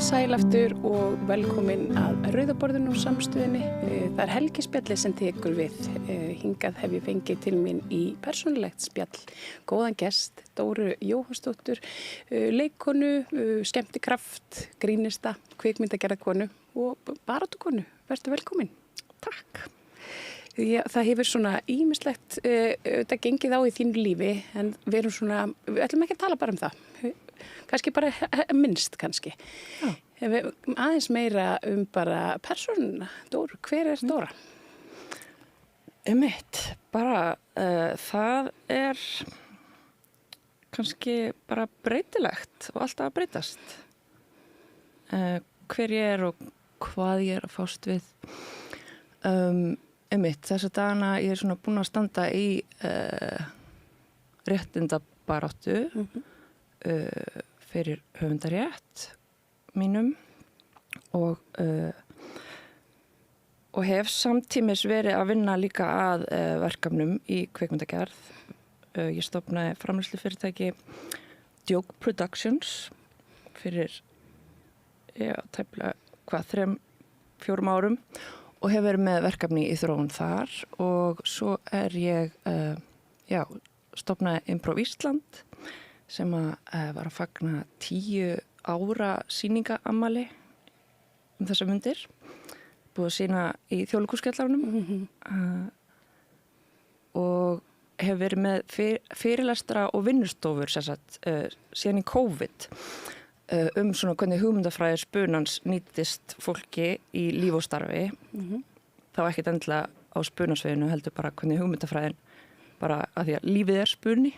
Sæl aftur og velkomin að Rauðaborðinu og Samstöðinni. Það Helgi spjallið sem tekur við. Hingað hef ég fengið til mín í persónulegt spjall. Góðan gest, Dóru Jóhannsdóttur, leikkonu, skemmtikraft, grínista, kvikmyndagerðarkonu og baráttukonu. Vertu velkomin. Takk. Já, það hefur svona ýmislegt auðvitað gengið á í þínu lífi en við ætlum ekki að tala bara um það. Kannski bara minnst kannski. Já. Aðeins meira bara persónuna. Dóru, hver Dóra? Einmitt, bara það kannski bara breytilegt og alltaf að breytast. Hver ég og hvað ég að fást við. Einmitt, þessa dagana ég svona búin að standa í réttindabaráttu fyrir höfundarétt mínum og hef samtímis verið að vinna líka að verkefnum í kvikmyndagerð. Ég stofnaði framleiðslufyrirtæki Djók Productions fyrir tæplega 3-4 árum og hef verið með verkefni í þróun þar og svo ég stofnaði Improv Ísland sem var að fagna 10 ára sýningaafmæli þessar mundir. Búið að sýna í Þjóðleikhússkjallarnum og hef verið með fyrirlestra og vinnustofur síðan í COVID svona hvernig hugmyndafræði spunans nýtist fólki í líf og starfi. Það var ekkert endilega á spunasviðinu heldur bara hvernig hugmyndafræðin bara að því að lífið spunni.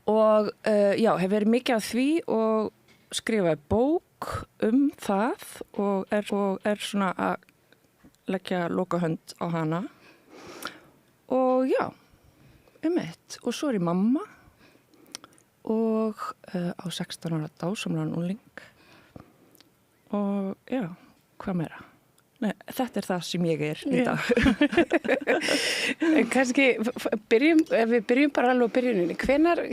Og hef verið mikið af því og skrifaði bók það og svona að leggja lokahönd á hana. Og einmitt. Og svo ég mamma og á 16 ára dásamlegan ungling. Og hvað meira? Nei, þetta það sem ég í dag. Kannski ef við byrjum bara alveg á byrjuninni. Hvenær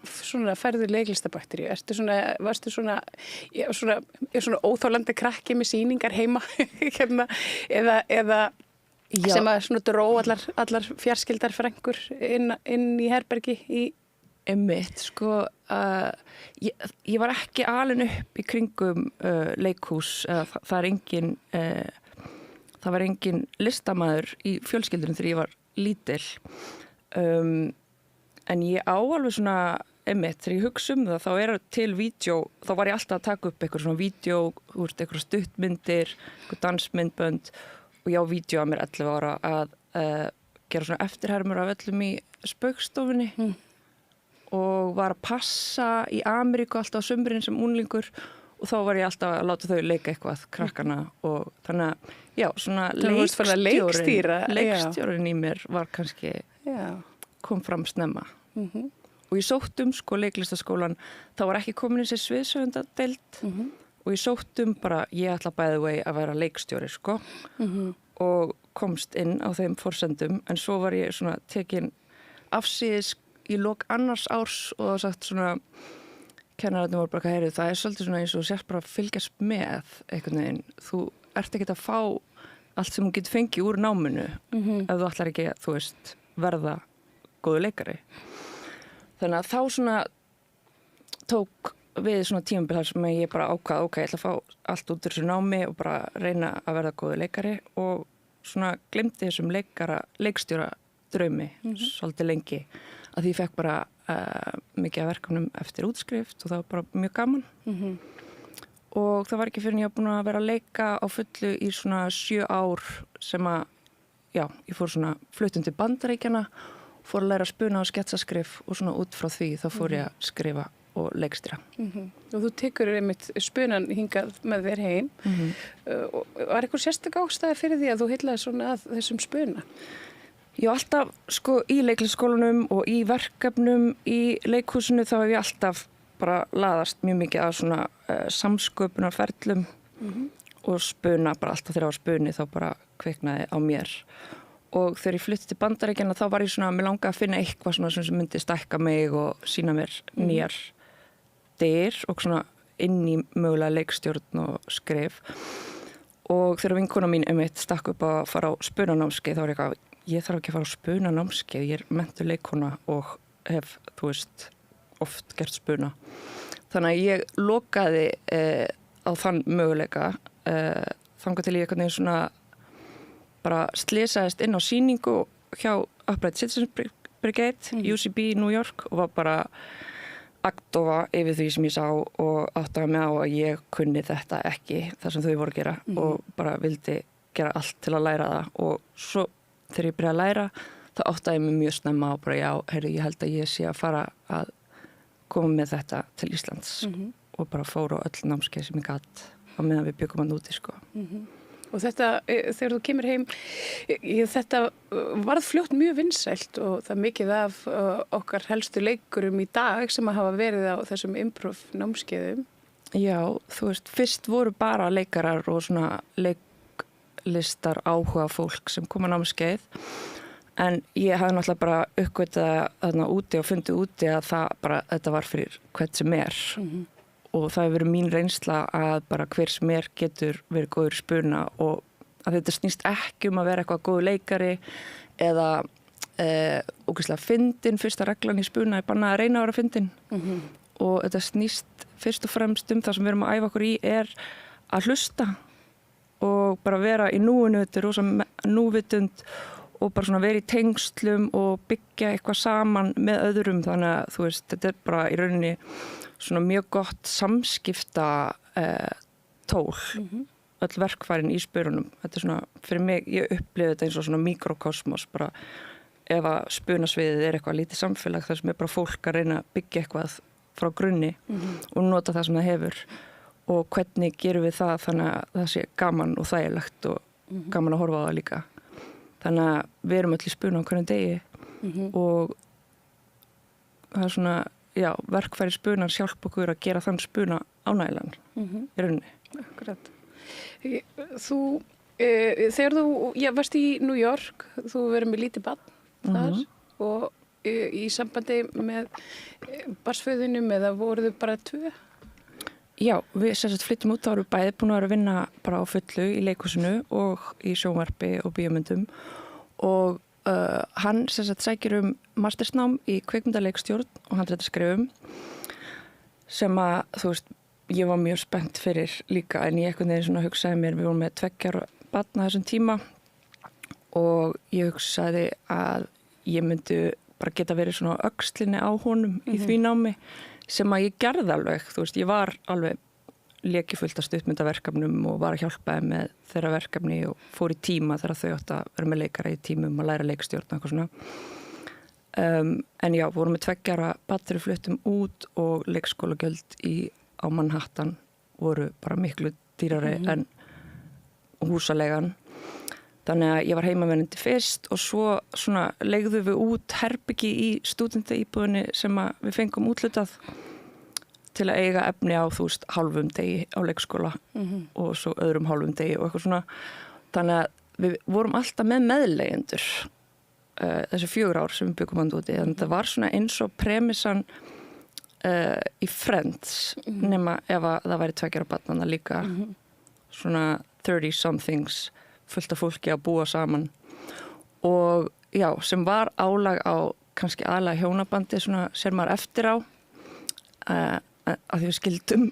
svona færðu leiklistabakteríu? Varstu svona óþolandi krakki með sýningar heima eða sem að svona dró allar fjarskildar frængur inn í herbergi í Einmitt, ég var ekki alin upp í kringum leikhús, það var engin listamaður í fjölskyldunum þegar ég var lítil, en ég á alveg svona, einmitt, þegar ég hugsa það, þá til vídeo, þá var ég alltaf að taka upp eitthvað svona vídeo, eitthvað stuttmyndir, eitthvað dansmyndbönd og ég á vídeo að mér 11 ára að gera svona eftirhermur af öllum í spaukstofunni. Og var að passa í Ameríku alltaf á sumrin sem unglingur og þá var ég alltaf að láta þau leika eitthvað, krakkana og þannig að, svona leikstjórin í mér var kannski, kom fram snemma. Og ég sótt leiklistaskólan, þá var ekki komin þessi sviðshöfundadeild og ég sótt bara, ég ætla by the way að vera leikstjóri, og komst inn á þeim forsendum, en svo var ég svona tekin afsíðis í lok annars árs og sagt svona kennararnir voru bara heyrðu, það svolítið svona eins og sérst bara að fylgjast með einhvern veginn, þú ert ekki að fá allt sem þú getur fengið úr náminu ef þú ætlar ekki að, þú veist, verða góður leikari. Þannig að þá svona tók við svona tímabil þar sem ég bara ákvað, ég ætla að fá allt út úr þessu námi og bara reyna að verða góður leikari og svona glemdi þessum leikstjóra draumi svolítið lengi. Að því ég fekk bara mikið af verkefnum eftir útskrift og það var bara mjög gaman. Og það var ekki fyrir en ég var búin að vera að leika á fullu í svona 7 ár sem að, ég fór svona fluttum til Bandaríkjanna, fór að læra að spuna á sketsaskrif og svona út frá því þá fór ég að skrifa og leikstýra. Og þú tekur einmitt spunan hingað með þér heim. Og var eitthvað sérstök ástæða fyrir því að þú heillaði svona að þessum spuna? Ég var alltaf í leiklisskólanum og í verkefnum í leikhúsinu þá hef ég alltaf bara laðast mjög mikið af svona samsköpunarferlum og spuna, bara alltaf þegar ég var spuni þá bara kviknaði á mér. Og þegar ég flutti til Bandaríkjanna þá var ég svona, mér langaði að finna eitthvað svona sem myndi stækka mig og sýna mér nýjar dyr og svona, inn í mögulega leikstjórn og skrif og þegar vinkona mín einmitt stakk upp að fara á spunanámskeið þá var ég þarf ekki að fara á spunanámskeið, ég menntuð leikkona og hef, þú veist, oft gert spuna. Þannig að ég lokaði á þann möguleika þangað til ég einhvern veginn svona bara slysaðist inn á sýningu hjá Upright Citizens Brigade, UCB í New York og var bara agndofa yfir því sem ég sá og áttaði mig á að ég kunni þetta ekki það sem þau voru að gera og bara vildi gera allt til að læra það og svo þegar ég byrjaði að læra þá áttaði ég mig mjög snemma og bara ég held að ég sé að fara að koma með þetta til Íslands og bara fór á öll námskeið sem ég gat á meðan við byggum hann úti sko. Og þetta, þegar þú kemur heim, þetta varð fljótt mjög vinsælt og það mikið af okkar helstu leikurum í dag sem að hafa verið á þessum improv námskeiðum. Já, þú veist, fyrst voru bara leikarar og svona leiklistar áhuga fólk sem kom á námskeið en ég hafði náttúrulega bara uppgötað þarna úti og fundið úti að þetta var fyrir hvern sem og það hefur verið mín reynsla að bara hver sem getur verið góður í spuna og að þetta snýst ekki að vera eitthvað góður leikari eða ógeðslega fyndin, fyrsta reglan í spuna bannað að reyna að vera fyndin og þetta snýst fyrst og fremst það sem við erum að æfa okkur í að hlusta og bara vera í núinu, þetta rosa núvitund og bara svona vera í tengslum og byggja eitthvað saman með öðrum þannig að þú veist, þetta bara í rauninni svona mjög gott samskipta tól öll verkfærin í spurunum þetta svona, fyrir mig, ég upplifði þetta eins og svona mikrokosmos bara ef að spunasviðið eitthvað lítið samfélag þar sem bara fólk að reyna að byggja eitthvað frá grunni og nota það sem það hefur og hvernig gerum við það þannig að það sé gaman og þægilegt og gaman að horfa á það líka þannig að við erum öll í spuna á hvernig degi og það svona verkfæri spunar hjálpa okkur að gera þann spuna ánægilegan í rauninni. Akkurat. Þú, þegar þú varst í New York, þú verið með lítið barn þar og í sambandi með barnsföðunum eða voruð þau bara 2? Já, við sem sagt flyttum út þá erum við bæði búin að vera að vinna bara á fullu í leikhúsinu og í sjónvarpi og bíómyndum og hann sem sagt sækir mastersnám í kvikmyndaleikstjórn og handritaskrifum sem að, þú veist, ég var mjög spennt fyrir líka en ég einhvern veginn svona hugsaði mér, við vorum með 2 ára barn á þessum tíma og ég hugsaði að ég myndi bara geta verið svona á öxlinni á honum í því námi sem að ég gerði alveg, þú veist, ég var alveg léki fullt af stuttmyndaverkefnum og var að hjálpa þeim með þeirra verkefni og fór í tíma þegar þau átt að vera með leikara í tímum að læra leikstjórn og eitthvað svona. En já, vorum með 2 ára battery fluttum út og leikskólagjöld á Manhattan voru bara miklu dýrari en húsalegan. Þannig að ég var heimavinnandi fyrst og svo svona leigðum við út herbyggi í stúdendaíbúðinni sem að við fengum úthlutað til að eiga efni á, þú veist, hálfum degi á leikskóla og svo öðrum hálfum degi og eitthvað svona. Þannig að við vorum alltaf með meðleigjendur þessi 4 ár sem við byggum hann úti. Þannig að það var svona eins og premissan í Friends nema ef að það væri 2 ára barnanna líka svona 30-somethings fullt af fólki að búa saman og já, sem var álag á kannski aðalega hjónabandi svona sér maður eftir á að því við skildum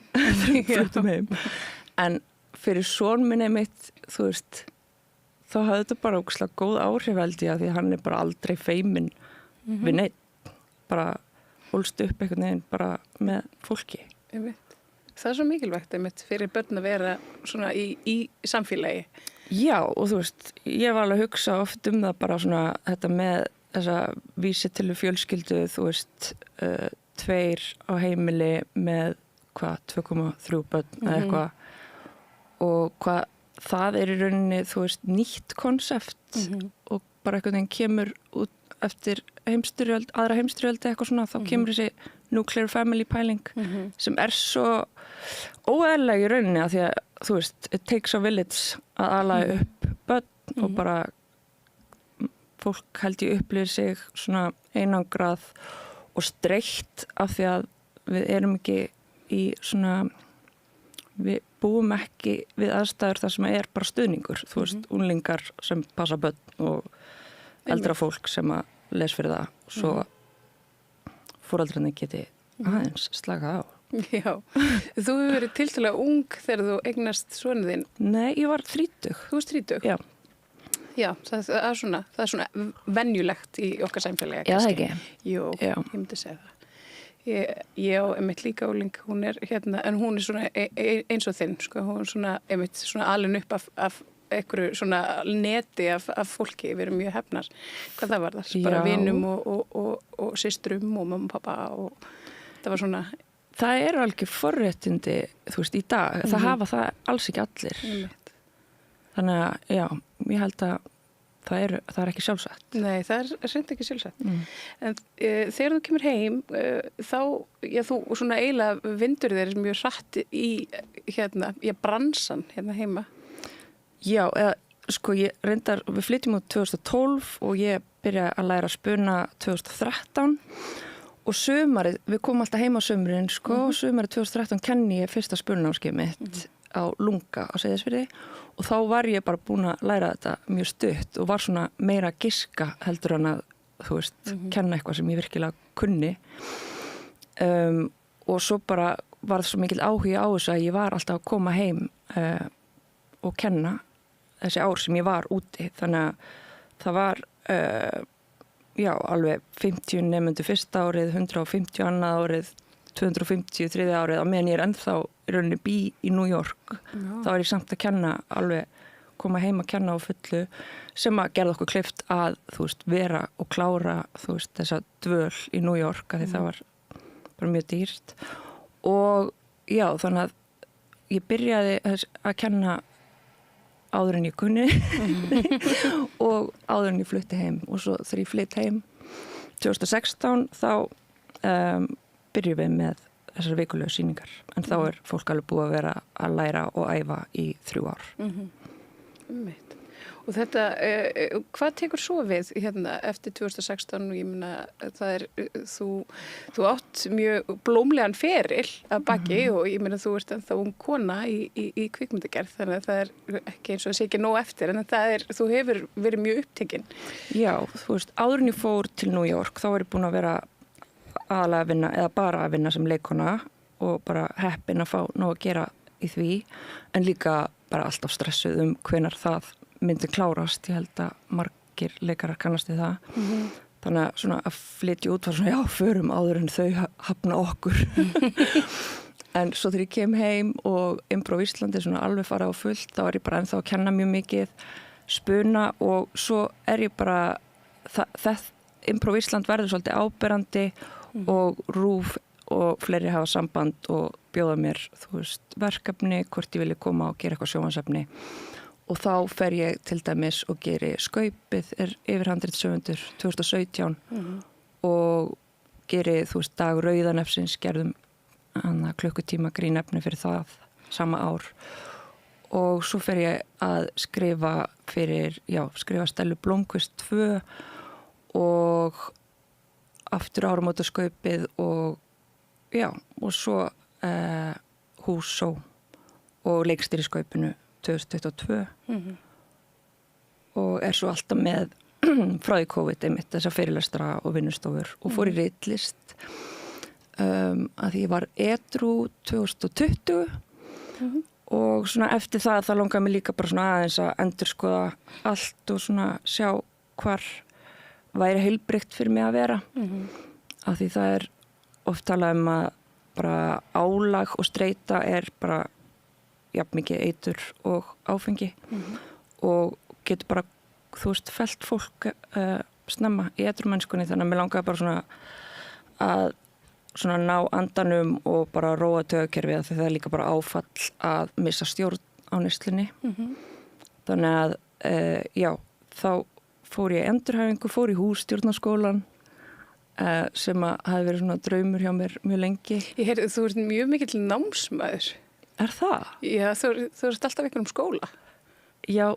fluttum heim en fyrir son minn einmitt þú veist þá hafði þetta bara ógeðslega góð áhrif held ég að því hann bara aldrei feiminn við neitt bara ólst upp einhvern veginn bara með fólki Það er svo mikilvægt einmitt fyrir börn að vera svona í samfélagi Já og þú veist ég var alveg að hugsa oft það bara svona þetta með þessa vísitölu fjölskyldu þú veist 2 á heimili með 2,3 börn eða eitthvað og hvað það í rauninni þú veist nýtt konsept og bara einhvern veginn kemur út eftir heimstyrjöld, aðra heimstyrjöld eitthvað svona þá kemur þessi nuclear family pæling sem svo óeðlileg í rauninni að því að þú veist it takes a village að ala upp börn og bara fólk held ég upplifir sig svona einangrað og streitt af því að við erum ekki í svona við búum ekki við aðstæður þar sem er bara stuðningur, þú veist, unglingar sem passa börn og eldra fólk sem að les fyrir það, svo foreldrarnir geti aðeins slakað á. Já, þú hefur verið tiltölulega ung þegar þú eignast soninn þinn. Nei, ég var 30. Þú varst 30? Já. Já, það er svona venjulegt í okkar samfélagi. Já, það ekki. Jú, ég myndi segja það. Ég á einmitt líka úling, hún er hérna, en hún er svona eins og þinn, sko, hún er svona einmitt svona alin upp af einhverju svona neti af fólki, við erum mjög hefnar hvað það var þar, bara vinum og systrum og mamma og pappa og það var svona. Það eru alveg forréttindi, þú veist, í dag, það hafa það alls ekki allir. Þannig að, já, ég held að það er ekki sjálfsagt. Nei, það er reynd ekki sjálfsagt. En þegar þú kemur heim, þá, þú svona eiginlega vindur þér mjög hratt í bransan hérna heima. Já, sko, við flytjum út 2012 og ég byrjaði að læra að spuna 2013 og sumarið, við komum alltaf heima á sumrin, sko, sumarið 2013 kenni ég fyrsta spunanámskeið mitt á Lunga á Seyðisfirði og þá var ég bara búin að læra þetta mjög stutt og var svona meira giska heldur en að, þú veist, kenna eitthvað sem ég virkilega kunni. Og svo bara var það svo mikil áhugi á þessu að ég var alltaf að koma heim og kenna þessi ár sem ég var úti. Þannig að það var, alveg 50 nemendur fyrsta árið, 150 annað árið, 250 þriðja árið á meðan ég ennþá í rauninni bý í New York. Þá var ég samt að kenna alveg, koma heim að kenna á fullu sem að gerða okkur kleift að, þú veist, vera og klára, þú veist, þessa dvöl í New York að því það var bara mjög dýrt. Og já, þannig að ég byrjaði að kenna áður en ég kunni og áður en ég flutti heim og svo þegar ég flytt heim 2016 þá byrjum við með þessar vikulegu sýningar en þá er fólk alveg búið að vera að læra og æfa í 3 ár. Og þetta, hvað tekur svo við hérna eftir 2016 og ég meina það þú átt mjög blómlegan feril að baki og ég meina þú ert ennþá kona í kvikmyndagerð þannig að það er ekki eins og það sé ekki nóg eftir en þú hefur verið mjög upptekinn. Já, þú veist, áður en ég fór til New York þá var ég búin að vera aðalega að vinna eða bara að vinna sem leikona og bara heppin að fá nóg að gera í því en líka bara alltaf stressuð hvenær það myndi klárast, ég held að margir leikarar kannast við það. Þannig að svona að flytja út var svona, já, förum áður en þau hafna okkur. En svo þegar ég kem heim og Improv Íslandi svona alveg fara á fullt, þá er ég bara ennþá að kenna mjög mikið, spuna og svo er ég bara, Improv Ísland verður svolítið áberandi og RÚV og fleiri hafa samband og bjóða mér, þú veist, verkefni, hvort ég vilja koma og gera eitthvað sjónvarpsefni. Og þá fer ég til dæmis og geri Skaupið yfir 100 sögundur 2017 og geri, þú veist, Dag Rauðanefsins, gerðum klukkutíma grínefni fyrir það sama ár. Og svo fer ég að skrifa Stellu Blómkvist 2 og aftur áramótaskaupið og svo Húsó og leikstýriskaupinu 2022 og er svo alltaf með frá því COVID einmitt þessar fyrirlestra og vinnustofur og fór í ritlist að því ég var edrú 2020 og svona eftir það langaði mig líka bara svona aðeins að endurskoða allt og svona sjá hvar væri heilbrigt fyrir mig að vera af því það er oft talað að bara álag og streita er bara jafn mikið eitur og áfengi og getur bara, þú veist, fellt fólk snemma í edrumennskunni þannig að mér langaði bara svona að svona ná andanum og bara róa taugakerfið af því það er líka bara áfall að missa stjórn á neyslunni. Þannig að, þá fór ég endurhæfingu, fór í hússtjórnarskólan sem að hafi verið svona draumur hjá mér mjög lengi. Ég heyrði, þú ert mjög mikill námsmaður. Er það? Já, þú ert alltaf einhverjum skóla. Já,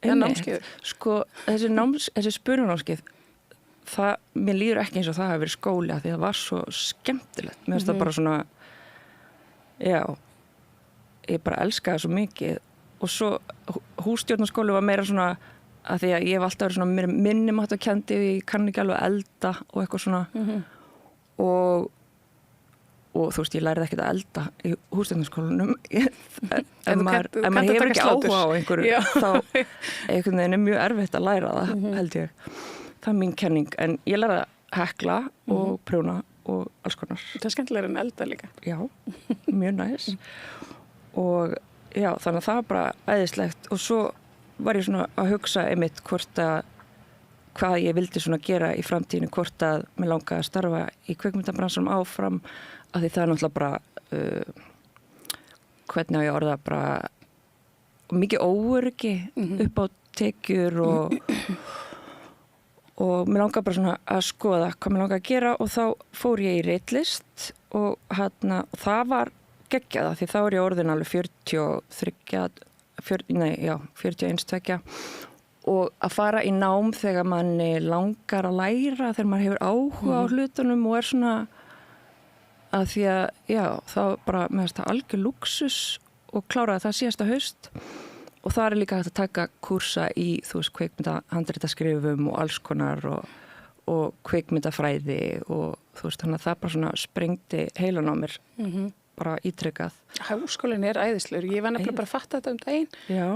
námskeið. Sko, þessi spunanámskeið, mér líður ekki eins og það hafi verið skóli af því það var svo skemmtilegt. Mér finnst það bara svona, ég bara elskaði svo mikið og svo hússtjórnarskóli var meira svona að því að ég hef alltaf verið svona minnumáttarkenndi, ég kann ekki alveg elda og eitthvað svona og þú veist, ég lærið ekkert að elda í hússtjórnarskólanum ef maður hefur ekki áhuga á einhverju þá einhvern veginn mjög erfitt að læra það held ég, það mín kenning en ég lærið að hekla og prjóna og alls konar. Það skemmtilega en elda líka. Já, mjög næs og já, þannig að það var bara æðislegt og svo var ég svona að hugsa einmitt hvort að hvað ég vildi svona gera í framtíðinu, hvort að mér langaði að starfa í kvikmyndabransanum áfram af því það er náttúrulega bara hvernig á ég orða bara mikið óöryggi upp á tekjur og mér langaði bara svona að skoða hvað mér langaði að gera og þá fór ég í ritlist og það var geggjað því þá er ég orðin alveg 41 og að fara í nám þegar manni langar að læra, þegar maður hefur áhuga á hlutunum og er svona að því að, já, þá bara með þetta algjör luxus og kláraði það síðasta haust og það er líka hægt að taka kursa í, þú veist, kvikmyndahandritaskrifum og alls konar og kvikmyndafræði og þú veist, þannig að það bara svona sprengdi heilan á mér bara ítrykkað. Háskólinn er æðislegur. Ég var nefnilega bara að fatta þetta daginn. Já.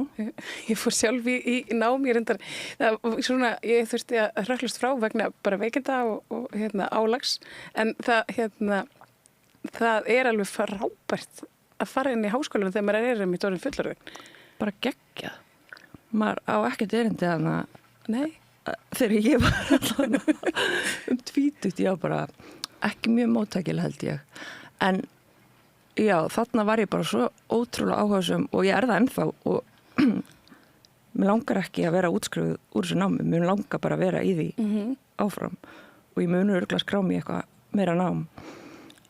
Ég fór sjálf í nám, ég þurfti að hrökklast frá vegna bara veikinda og álags, en það er alveg frábært að fara inn í háskólanum þegar maður er í orðin fullorðinn. Bara geggjað. Maður á ekkert erindi þarna. Nei. Þegar ég var alltaf 20, ég var bara ekki mjög móttækileg held ég. En já, þarna var ég bara svo ótrúlega áhugasöm og ég er það ennþá og mér langar ekki að vera útskrifuð úr þessu námi, mér langar bara að vera í því áfram og ég muni örugglega skrá mig eitthvað meira nám.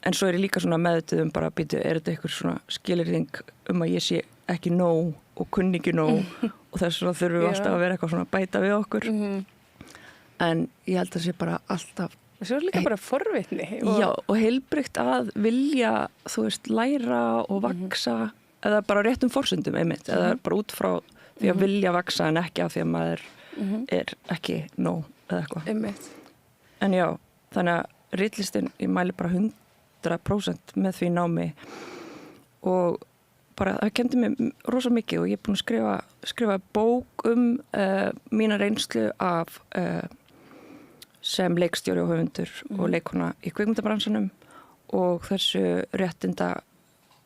En svo er ég líka svona meðvituð bara að býtu, er þetta eitthvað svona skilyrðing að ég sé ekki nóg og kunni ekki nóg og þess vegna þurfum við alltaf að vera eitthvað svona bæta við okkur. En ég held að það sé bara alltaf Svo er líka bara forvitni. Já, og heilbrigt að vilja, þú veist, læra og vaksa, eða bara réttum forsendum einmitt, eða bara út frá því að vilja vaksa en ekki af því að maður er ekki nóg eða eitthvað. Einmitt. En já, þannig að ritlistin, ég mæli bara 100% með því námi og bara það kendi mér rosa mikið og ég er búin að skrifa bók mína reynslu af sem leikstjóri og höfundur og leikona í kvikmyndabransanum og þessu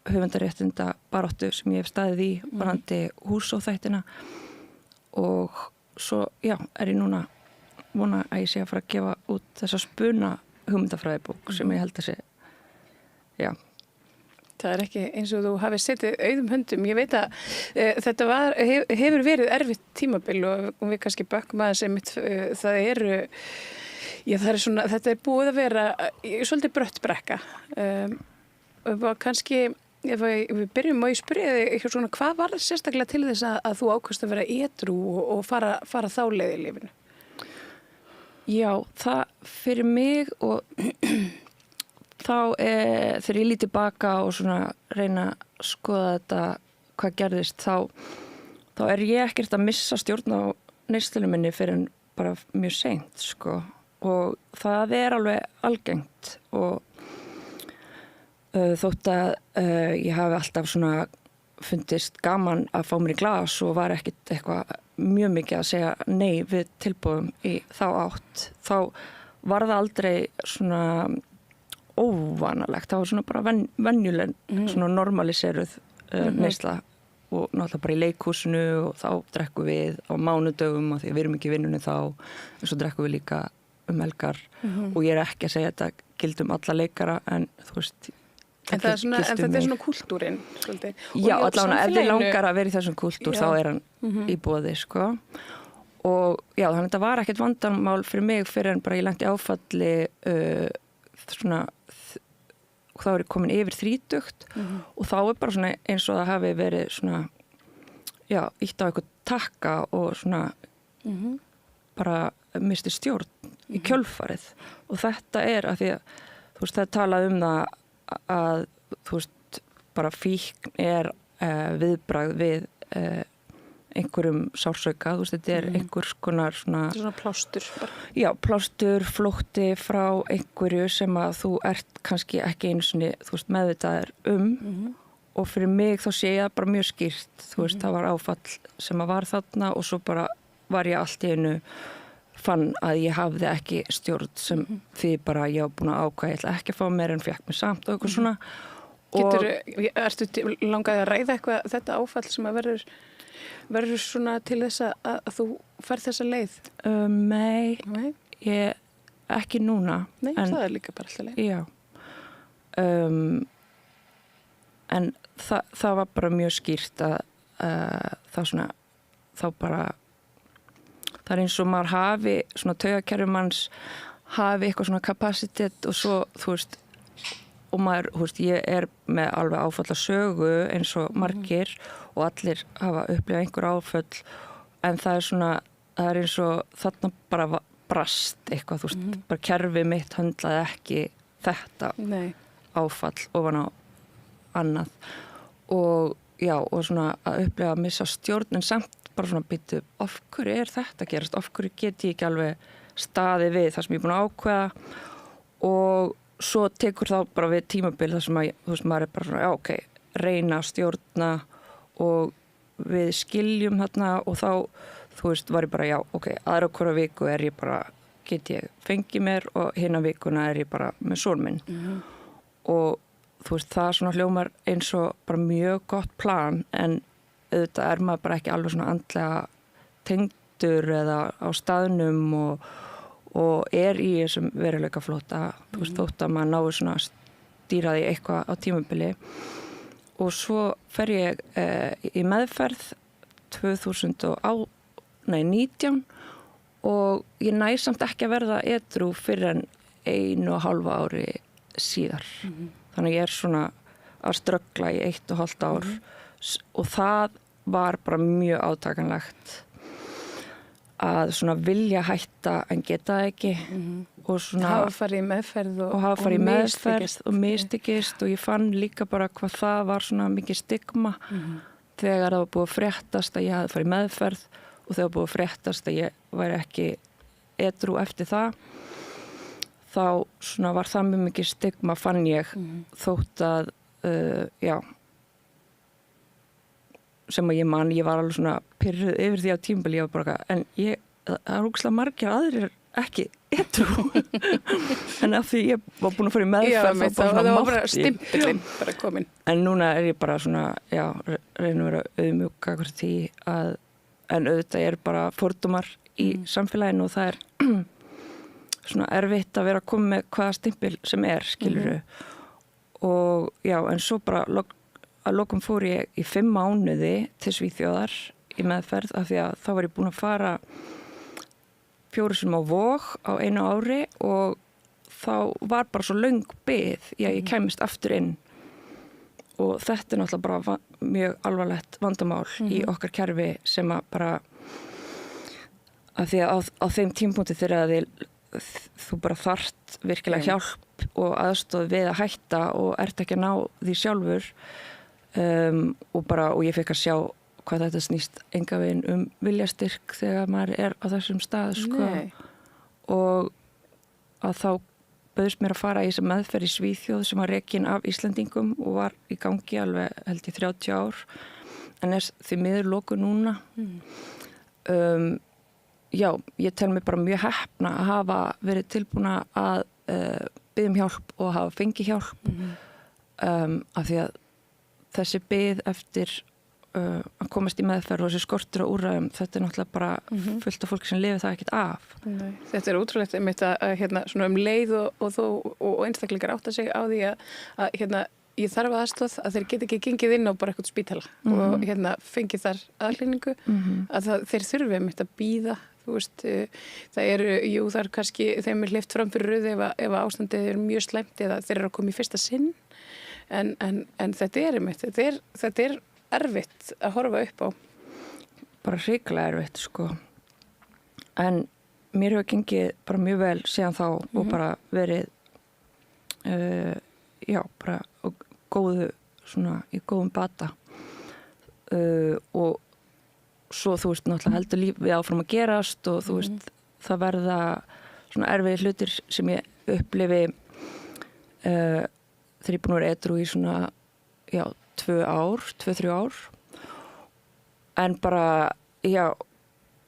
höfundaréttinda baráttu sem ég hef staðið í varðandi húsóþættina og svo, já, er ég núna vona að ég sé að fara að gefa út þessa spuna hugmyndafræðibók sem ég held að sé, já. Það er ekki eins og þú hafi setið auðum höndum. Ég veit að þetta hefur verið erfitt tímabil og við kannski bökkum aðeins einmitt, þetta er búið að vera svolítið brött brekka. Kannski, ef við byrjum á að spyrja þig, hvað var það sérstaklega til þess að þú ákvæmst að vera edrú og fara þá leið í lífinu? Já, það fyrir mig og þá þegar ég lít tilbaka og svona reyna að skoða þetta hvað gerðist þá er ég ekkert að missa stjórn á neyslunum minni fyrir en bara mjög seint sko og það er alveg algengt og þótt að ég hafi alltaf svona fundist gaman að fá mér í glas og var ekkert eitthvað mjög mikið að segja nei við tilboðum í þá átt þá var það aldrei svona óvanalegt, það var svona bara venjuleg svona normaliseruð neysla og náttúrulega bara í leikhúsinu og þá drekkum við á mánudögum og því við erum ekki í vinnunni þá en svo drekkum við líka helgar og ég er ekki að segja þetta gildum alla leikara en þú veist En þetta er svona kúltúrin svolítið. Já, allavega ef þið langar að vera í þessum kúltúr þá er hann í boði sko og já, þannig að þetta var ekkert vandamál fyrir mig fyrir en bara ég lenti áfalli svona þá er ég komin yfir 30 og þá er bara svona eins og það hafi verið svona já, ítt á eitthvað takka og svona bara misti stjórn í kjölfarið og þetta er að því að þú veist það talað það að þú veist bara fíkn er viðbragð við einhverjum sársauka, þú veist, þetta einhvers konar svona... Þetta svona plástur bara. Já, plástur, flótti frá einhverju sem að þú ert kannski ekki einu sinni, þú veist, meðvitaður og fyrir mig þá sé ég það bara mjög skýrt, þú veist, það var áfall sem að var þarna og svo bara var ég allt í einu fann að ég hafði ekki stjórn sem því bara ég var búin að ákvæða, ég ætla ekki að fá meir en fekk mér samt og eitthvað svona. Ertu langaði að ræða eitthvað þetta áfall sem að verður svona til þess að þú færð þessa leið? Nei, ég ekki núna. Nei, það er líka bara alltaf leið. Já. En það var bara mjög skýrt að það svona, þá bara, það er eins og maður hafi, svona taugakerfi manns hafi eitthvað svona kapasitet og svo, þú veist, og maður, þú veist, ég er með alveg áfalla sögu eins og margir og allir hafa upplifað einhver áföll en það er svona, það er eins og þarna bara brast eitthvað, þú veist, bara kerfið mitt höndlaði ekki þetta áfall ofan á annað og já, og svona að upplifa að missa stjórn en samt bara svona býtu, af hverju er þetta að gerast, af hverju get ég ekki alveg staðið við það sem ég er búin að ákveða og svo tekur þá bara við tímabil þar sem að, þú veist, maður er bara svona, já, ok, reyna að stjórna og við skiljum þarna og þá, þú veist, var ég bara, já, ok, aðra hverja viku er ég bara, get ég fengið mér og hinna vikuna er ég bara með son minn og þú veist, það svona hljómar eins og bara mjög gott plan en auðvitað er maður bara ekki alveg svona andlega tengdur eða á staðnum og er í þessum veruleika flóta, þú veist, þótt að maður náður svona að stýra því eitthvað á tímabili og svo fer ég í meðferð 2019 og ég næ samt ekki að verða edrú fyrir en 1,5 ári síðar. Þannig ég er svona að ströggla í 1,5 ár og það var bara mjög átakanlegt að svona vilja hætta en geta það ekki og svona hafa farið í meðferð og mistekist og ég fann líka bara hvað það var svona mikið stigma þegar það var búið að fréttast að ég hafði farið í meðferð og þegar búið að fréttast að ég væri ekki edrú eftir það þá svona var það mjög mikið stigma fann ég þótt að já sem að ég var alveg svona pirruð yfir því á tímabili ég var bara en það er ógeðslega margir aðrir ekki edrú en af því ég var búin að fara í meðferð það var bara stimpilinn bara komin en núna er ég bara svona já, reyna að vera auðmjúk hvert því að en auðvitað er bara fordómar í samfélaginu og það er svona erfitt að vera að koma með hvaða stimpil sem er, skilurðu og já, en svo bara að lokum fór ég í 5 mánuði til Svíþjóðar í meðferð af því að þá var ég búin að fara 4 sinnum á Vog á 1 ári og þá var bara svo löng bið ég kæmist aftur inn og þetta er náttúrulega bara mjög alvarlegt vandamál í okkar kerfi sem að bara af því að á þeim tímapunkti þegar þú bara þarft virkilega hjálp og aðstoð við að hætta og ert ekki að ná því sjálfur og ég fekk að sjá hvað þetta snýst enga veginn viljastyrk þegar maður er á þessum stað sko. Og að þá bauðst mér að fara í þessa meðferð í Svíþjóð sem var rekin af Íslendingum og var í gangi alveg held ég 30 ár en er því miður lokuð núna já, ég tel mig bara mjög heppna að hafa verið tilbúna að biðja um hjálp og hafa fengið hjálp af því að þessi bið eftir að komast í meðferð og þessi skortur á úrræðum, þetta er náttúrulega bara fullt af fólki sem lifir það ekkert af. Nei, þetta er ótrúlegt einmitt að hérna svona leið og einstaklingar átta sig á því að hérna ég þarf aðstoð að þeir geta ekki gengið inn á bara eitthvað spítala og hérna fengið þar aðhlýningu að þeir þurfi einmitt að bíða. Þú veist, það er kannski þeim er hleypt fram fyrir röð ef ástandið er mjög slæmt eða þeir eru að koma í fyrsta sinn en þetta er einmitt, þetta er erfitt að horfa upp á. Bara hrikalega erfitt, sko. En mér hefur gengið bara mjög vel síðan þá og bara verið, já, bara góðu, svona, í góðum bata. og svo þú veist náttúrulega heldur lífið áfram að gerast og þú veist það verða svona erfiðir hlutir sem ég upplifi þegar ég búin að vera edrú í svona 2-3 ár en bara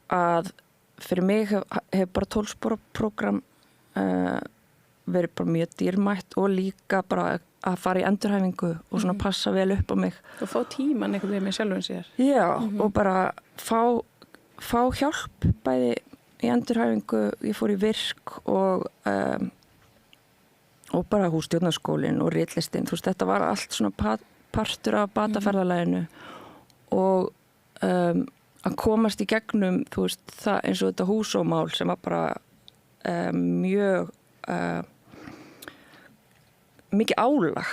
að fyrir mig hef bara 12 spora prógram verið bara mjög dýrmætt og líka bara að fara í endurhæfingu og svona passa vel upp á mig. Og fá tíman einhvern veginn með sjálfum sér. Já, og bara fá hjálp bæði í endurhæfingu, ég fór í virk og bara hússtjórnarskólinn og ritlistin, þú veist, þetta var allt svona partur af bataferðalaginu og að komast í gegnum, þú veist, það eins og þetta húsómál sem var bara mjög mikið álag,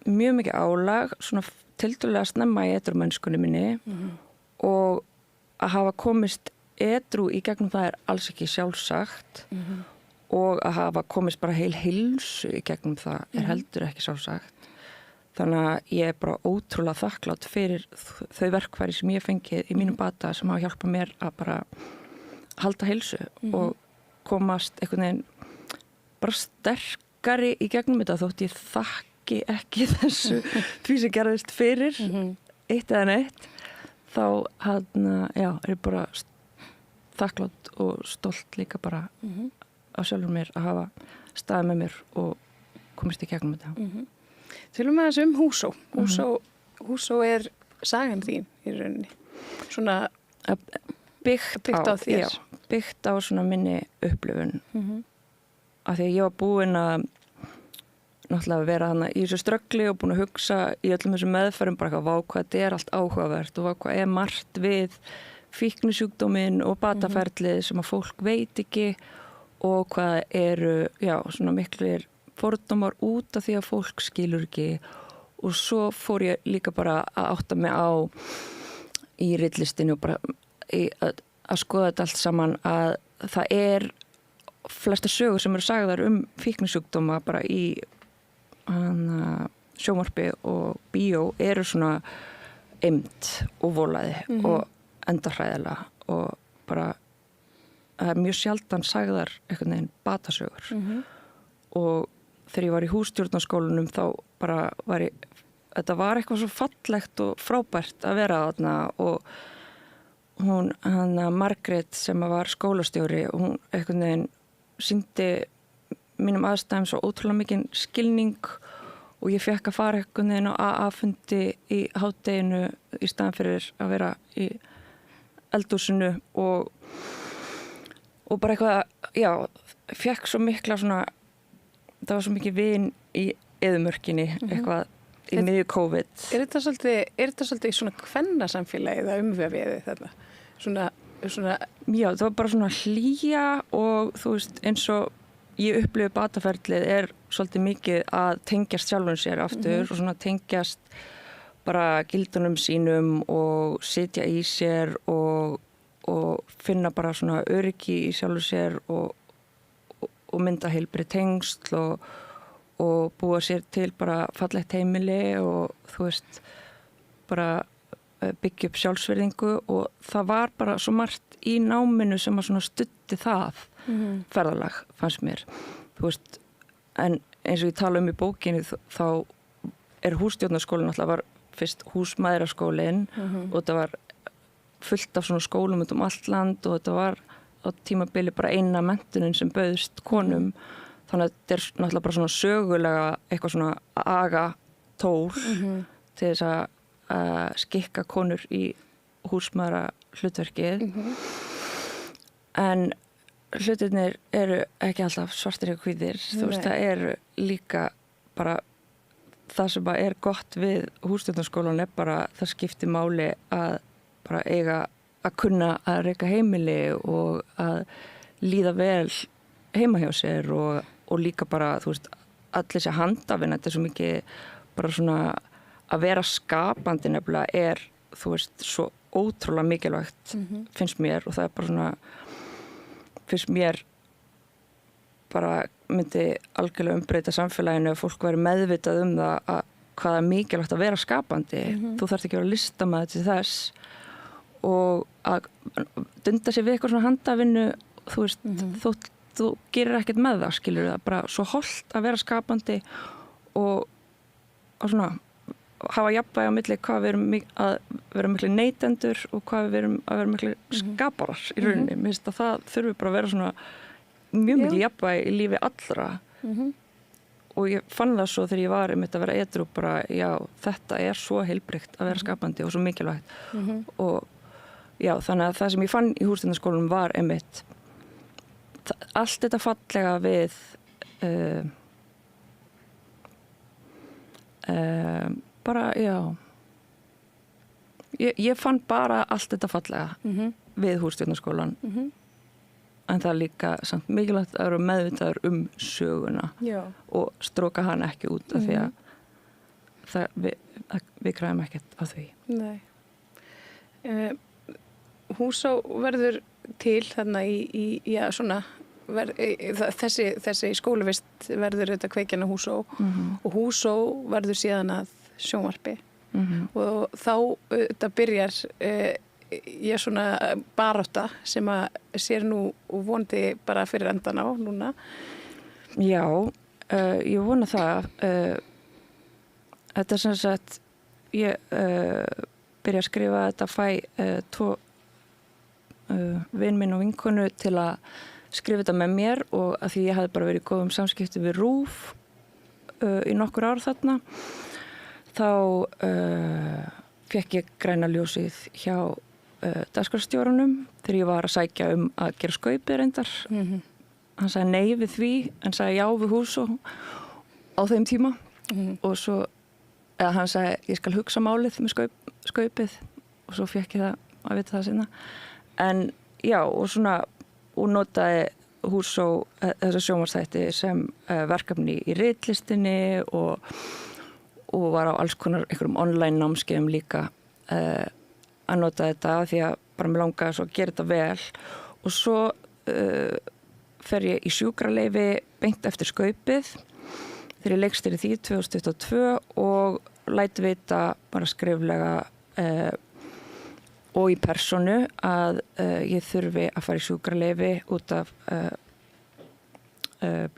mjög mikið álag, svona tiltölulega snemma í edrumennskunni minni og að hafa komist edru í gegnum það er alls ekki sjálfsagt og að hafa komist bara heilsu í gegnum það er heldur ekki sjálfsagt. Þannig að ég er bara ótrúlega þakklátt fyrir þau verkfæri sem ég fengið í mínum bata sem hafa hjálpað mér að bara halda heilsu og komast einhvern veginn bara sterkari í gegnum þetta þótt ég þakki ekki þessu því sem gerðist fyrir eitt eða neitt þá er ég bara þakklátt og stolt líka bara á sjálfur mér að hafa staðið með mér og komist í gegnum þetta. Tölum við þess Húsó er sagan þín í rauninni. Svona byggt á þér. Já, byggt á svona minni upplifun. Af því að ég var búin að náttúrulega vera hana í þessu ströggli og búin að hugsa í öllum þessum meðferðum bara hvað þetta er allt áhugavert og hvað er margt við fíknisjúkdóminn og bataferlið sem að fólk veit ekki og hvað eru, svona miklir fordómar út af því að fólk skilur ekki og svo fór ég líka bara að átta mig á í ritlistinu og bara að skoða þetta allt saman að það er flesta sögur sem eru sagðar fíknisjúkdóma bara í sjónvarpi og bíó eru svona eymd og volaði og endahræðilega og bara það er mjög sjaldan sagðar einhvern veginn batasögur og þegar ég var í hússtjórnarskólanum þá bara þetta var eitthvað svo fallegt og frábært að vera þarna og hún, Margrét sem var skólastjóri og hún einhvern veginn sýndi mínum aðstæðum svo ótrúlega mikinn skilning og ég fekk að fara einhvern veginn á AA-fundi í hádeginu í staðan fyrir að vera í eldhúsinu og bara eitthvað, fekk svo mikla svona, það var svo mikið vin í eyðimörkinni, eitthvað í miðju COVID. Er þetta svolítið svona kvennasamfélagið að umvefið þetta? Svona Já, það var bara svona hlýja og þú veist eins og ég upplifi bataferlið er svolítið mikið að tengjast sjálfum sér aftur og svona tengjast bara gildunum sínum og sitja í sér og finna bara svona öryggi í sjálfum sér og mynda heilbrigð tengsl og búa sér til bara fallegt heimili og þú veist bara byggja upp sjálfsvirðingu og það var bara svo margt í náminu sem að svona studdi það ferðalag fannst mér þú veist, en eins og ég tala í bókinni þá er hússtjórnarskólinn alltaf var fyrst húsmæðraskólinn og þetta var fullt af svona skólum út allt land og þetta var á tímabili bara eina menntunin sem bauðst konum þannig að þetta er náttúrulega bara svona sögulega eitthvað svona agatól til þess að skikka konur í húsmæðra hlutverkið en hlutirnir eru ekki alltaf svartir og hvítir þú veist það eru líka bara það sem er gott við hússtjórnarskólan er bara það skiptir máli að bara eiga að kunna að reka heimili og að líða vel heima hjá sér og líka bara þú veist allir sé handafinn þetta er svo mikið bara svona að vera skapandi nefnilega er, þú veist, svo ótrúlega mikilvægt finnst mér og það er bara svona, finnst mér bara myndi algjörlega umbreyta samfélaginu ef fólk væri meðvitað það hvað er mikilvægt að vera skapandi. Þú þarft ekki að vera listamaður til þess og að dunda sér við eitthvað svona handavinnu, þú veist, þú gerir ekkert með það, skilur það, bara svo hollt að vera skapandi og svona hafa jafnvægi á milli hvað við erum að vera miklu neytendur og hvað við erum að vera miklu skaparar í rauninni. Mér finnst að það þurfi bara að vera svona mjög miklu jafnvægi í lífi allra og ég fann það svo þegar ég var að vera edrú bara, já, þetta er svo heilbrigt að vera skapandi og svo mikilvægt og já, þannig að það sem ég fann í hússtjórnarskólanum var einmitt allt þetta fallega við bara, já ég fann bara allt þetta fallega við hússtjórnarskólan en það er líka samt mikilvægt að vera meðvitaður söguna og stróka hann ekki út af því að við græðum ekkert á því. Nei. Húsá verður til þarna í já, svona þessi skólavist verður þetta kveikjana Húsó og Húsó verður síðan að sjónvarpi og þá þetta byrjar ég svona barátta sem að sér nú vonandi bara fyrir endan á núna. Já, ég vona það. Þetta sem sagt ég byrja að skrifa þetta fæ tvo vin minn og vinkonu til að skrifa þetta með mér og að því ég hafði bara verið í góðum samskipti við RÚV í nokkur ár þarna þá fékk ég græna ljósið hjá dagskrárstjóranum þegar ég var að sækja að gera skaupið reyndar. Hann sagði nei við því en sagði já við Húsó á þeim tíma og svo eða hann sagði ég skal hugsa málið með skaupið og svo fékk ég það að vita það sinna. En já, og svona, og notaði Húsó þessa sjónvarpsþætti sem verkefni í ritlistinni og var á alls konar einhverjum online námskeiðum líka að nota þetta því að bara mér langaði svo að gera þetta vel og svo fer ég í sjúkraleyfi beint eftir skaupið þegar ég leikstýri því 2022 og læt vita bara skriflega og í persónu að ég þurfi að fara í sjúkraleyfi út af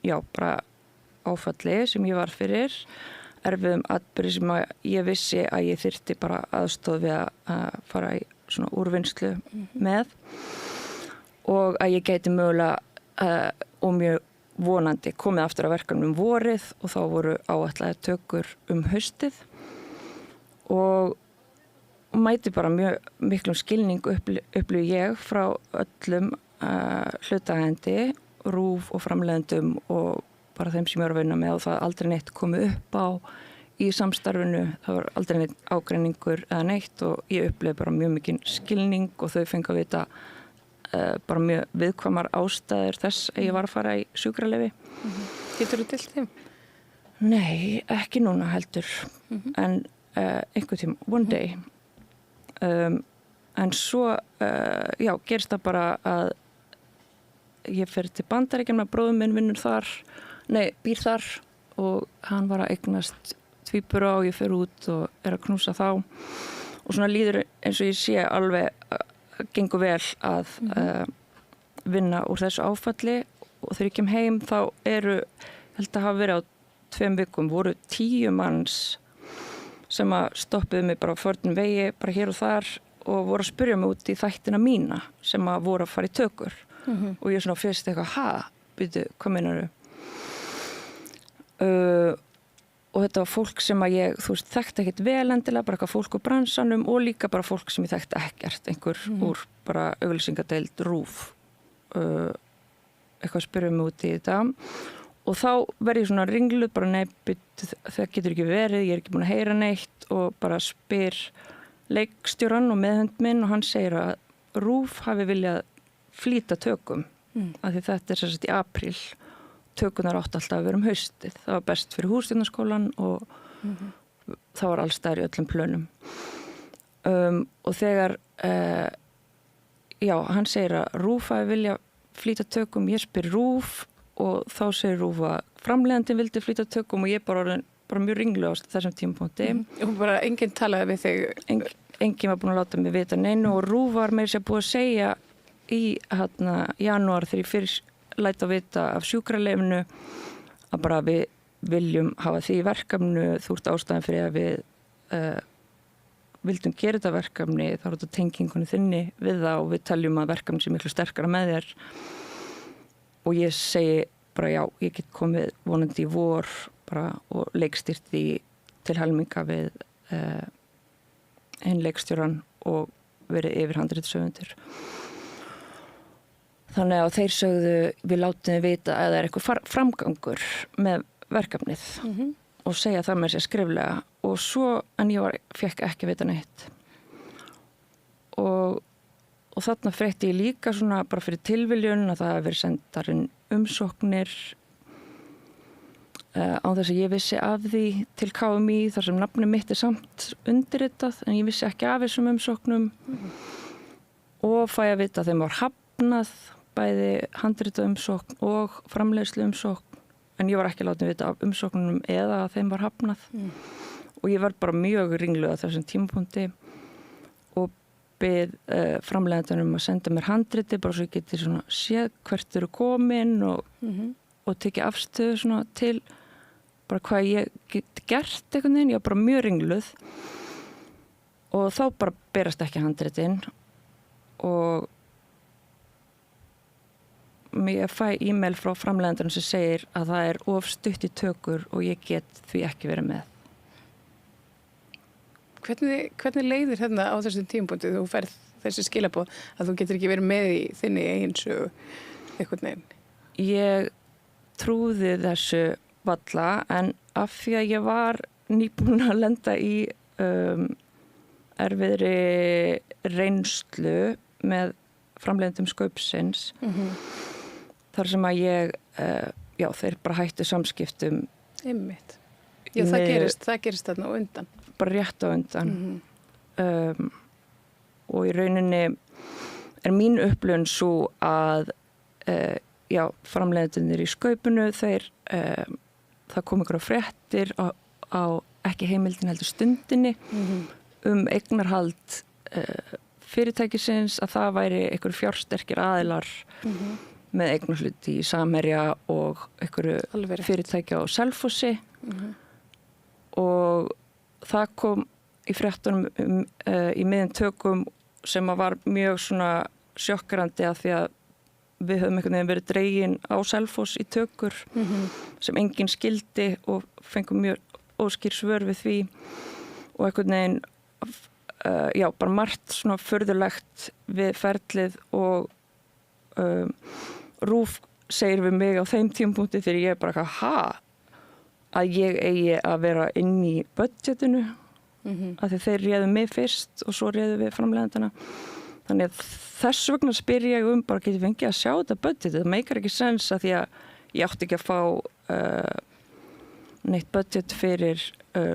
já, bara áfalli sem ég var fyrir erfiðum atburði sem ég vissi að ég þyrfti bara aðstoð við að fara í svona úrvinnslu með og að ég gæti mögulega og mjög vonandi komið aftur að verkefnum vorið og þá voru áætlaðar tökur haustið og mæti bara mjög miklum skilning upplifi ég frá öllum hlutaðeigandi, RÚV og framleiðendum og bara þeim sem ég var að vinna með og það aldrei neitt komið upp á í samstarfinu, það var aldrei neitt ágreiningur eða neitt og ég upplifi bara mjög mikinn skilning og þau fengu að vita bara mjög viðkvæmar ástæður þess að ég var að fara í sjúkraleyfi. Getur þú til þeim? Nei, ekki núna heldur en einhver tíma, one day. En svo, já, gerist það bara að ég fer til Bandaríkjanna með bróðum minn vinnur þar, býr þar og hann var að eignast tvíbura og ég fer út og er að knúsa þá og svona líður eins og ég sé alveg gengur vel að vinna úr þessu áfalli og þegar ég kem heim þá ég held að hafa verið á 2 vikum, voru 10 manns sem að stoppuðu mig bara á förnum vegi, bara hér og þar og voru að spyrja mig út í þættina mína sem að voru að fara í tökur og ég svona fyrst eitthvað, byrju, hvað meinarðu? Og þetta var fólk sem að ég, þú veist, þekkti ekkert vel endilega, bara eitthvað fólk úr bransanum og líka bara fólk sem ég þekkti ekkert, einhver úr bara auglýsingadeild RÚV, eitthvað spyrja mig út í þetta og þá verði ég svona ringluð, bara það getur ekki verið, ég er ekki búin að heyra neitt og bara spyr leikstjóran og meðhönd minn og hann segir að RÚV hafi viljað flýta tökum, af því þetta er sem sagt í apríl. Tökunar átt alltaf að vera haustið. Það var best fyrir hússtjórnarskólan og það var alls staðar í öllum plönum. Og þegar, já, hann segir að RÚV hafi vilja flýta tökum, ég spyr RÚV og þá segir RÚV að framleiðandinn vildi flýta tökum og ég bara orðin bara mjög ringlu á þessum tímapunkti. Og bara enginn talaði við þig? Enginn var búin að láta mig vita neinu og RÚV var meira sér búið að segja í janúar þegar ég fyrst læt að vita af sjúkraleyfinu að bara við viljum hafa því verkefnu, þú ert ástæðan fyrir að við vildum gera þetta verkefni, þá er þetta tengingunni þinni við það og við teljum að verkefni sé miklu sterkara með þér og ég segi bara já, ég get komið vonandi í vor bara og leikstýrt því til helminga við hinn leikstjóran og verið yfir handritshöfundur. Þannig að þeir sögðu við látum þið vita að það er eitthvað framgangur með verkefnið og segja það með sér skriflega og svo, en ég fekk ekki að vita neitt. Og þarna frétti ég líka svona bara fyrir tilviljun að það hefði verið sendarinn umsóknir á þess að ég vissi af því til KMÍ þar sem nafnið mitt er samt undirritað en ég vissi ekki af þessum umsóknum og fæ að vita að þeim var hafnað bæði handritað umsókn og framleiðslu umsókn en ég var ekki látið vita af umsóknunum eða að þeim var hafnað og ég var bara mjög ringluð á þessum tímapunkti og bið framleiðandunum að senda mér handriti bara svo ég geti svona séð hvert eru komin og tekið afstöðu svona til bara hvað ég get gert einhvern veginn, ég var bara mjög ringluð og þá bara berast ekki handritin og ég fæ e-mail frá framleiðandunum sem segir að það er of stutt í tökur og ég get því ekki verið með. Hvernig leiðir hérna á þessum tímapunkti þú færð þessi skilaboð að þú getur ekki verið með í þinni eigin sögu einhvern veginn? Ég trúði þessu valla en af því að ég var nýbúin að lenda í erfiðri reynslu með framleiðendum Skaupsins þar sem að ég, þeir bara hættu samskiptum. Einmitt. Já, það gerist þarna á undan. Bara rétt á undan. Og í rauninni er mín upplifun svo að, framleiðendurnir í Skaupinu, það kom ykkur á fréttir á ekki heimildin heldur Stundinni eignarhald fyrirtækisins að það væri ykkur fjársterkir aðilar með eignarhluti í Samherja og einhverju fyrirtækja á Selfossi og það kom í fréttunum í miðjum tökum sem var mjög svona sjokkrandi að því að við höfum einhvern veginn verið dregin á Selfoss í tökur sem enginn skildi og fengum mjög óskýr svör við því og einhvern veginn bara margt svona furðulegt við ferlið og RÚV segir við mig á þeim tímapunkti þegar ég bara að ég eigi að vera inn í budgetinu af því þeir réðu mig fyrst og svo réðu við framleiðandana þannig að þess vegna spyr ég bara geti fengið að sjá þetta budgetið, það meikar ekki sens að því að ég átti ekki að fá neitt budget fyrir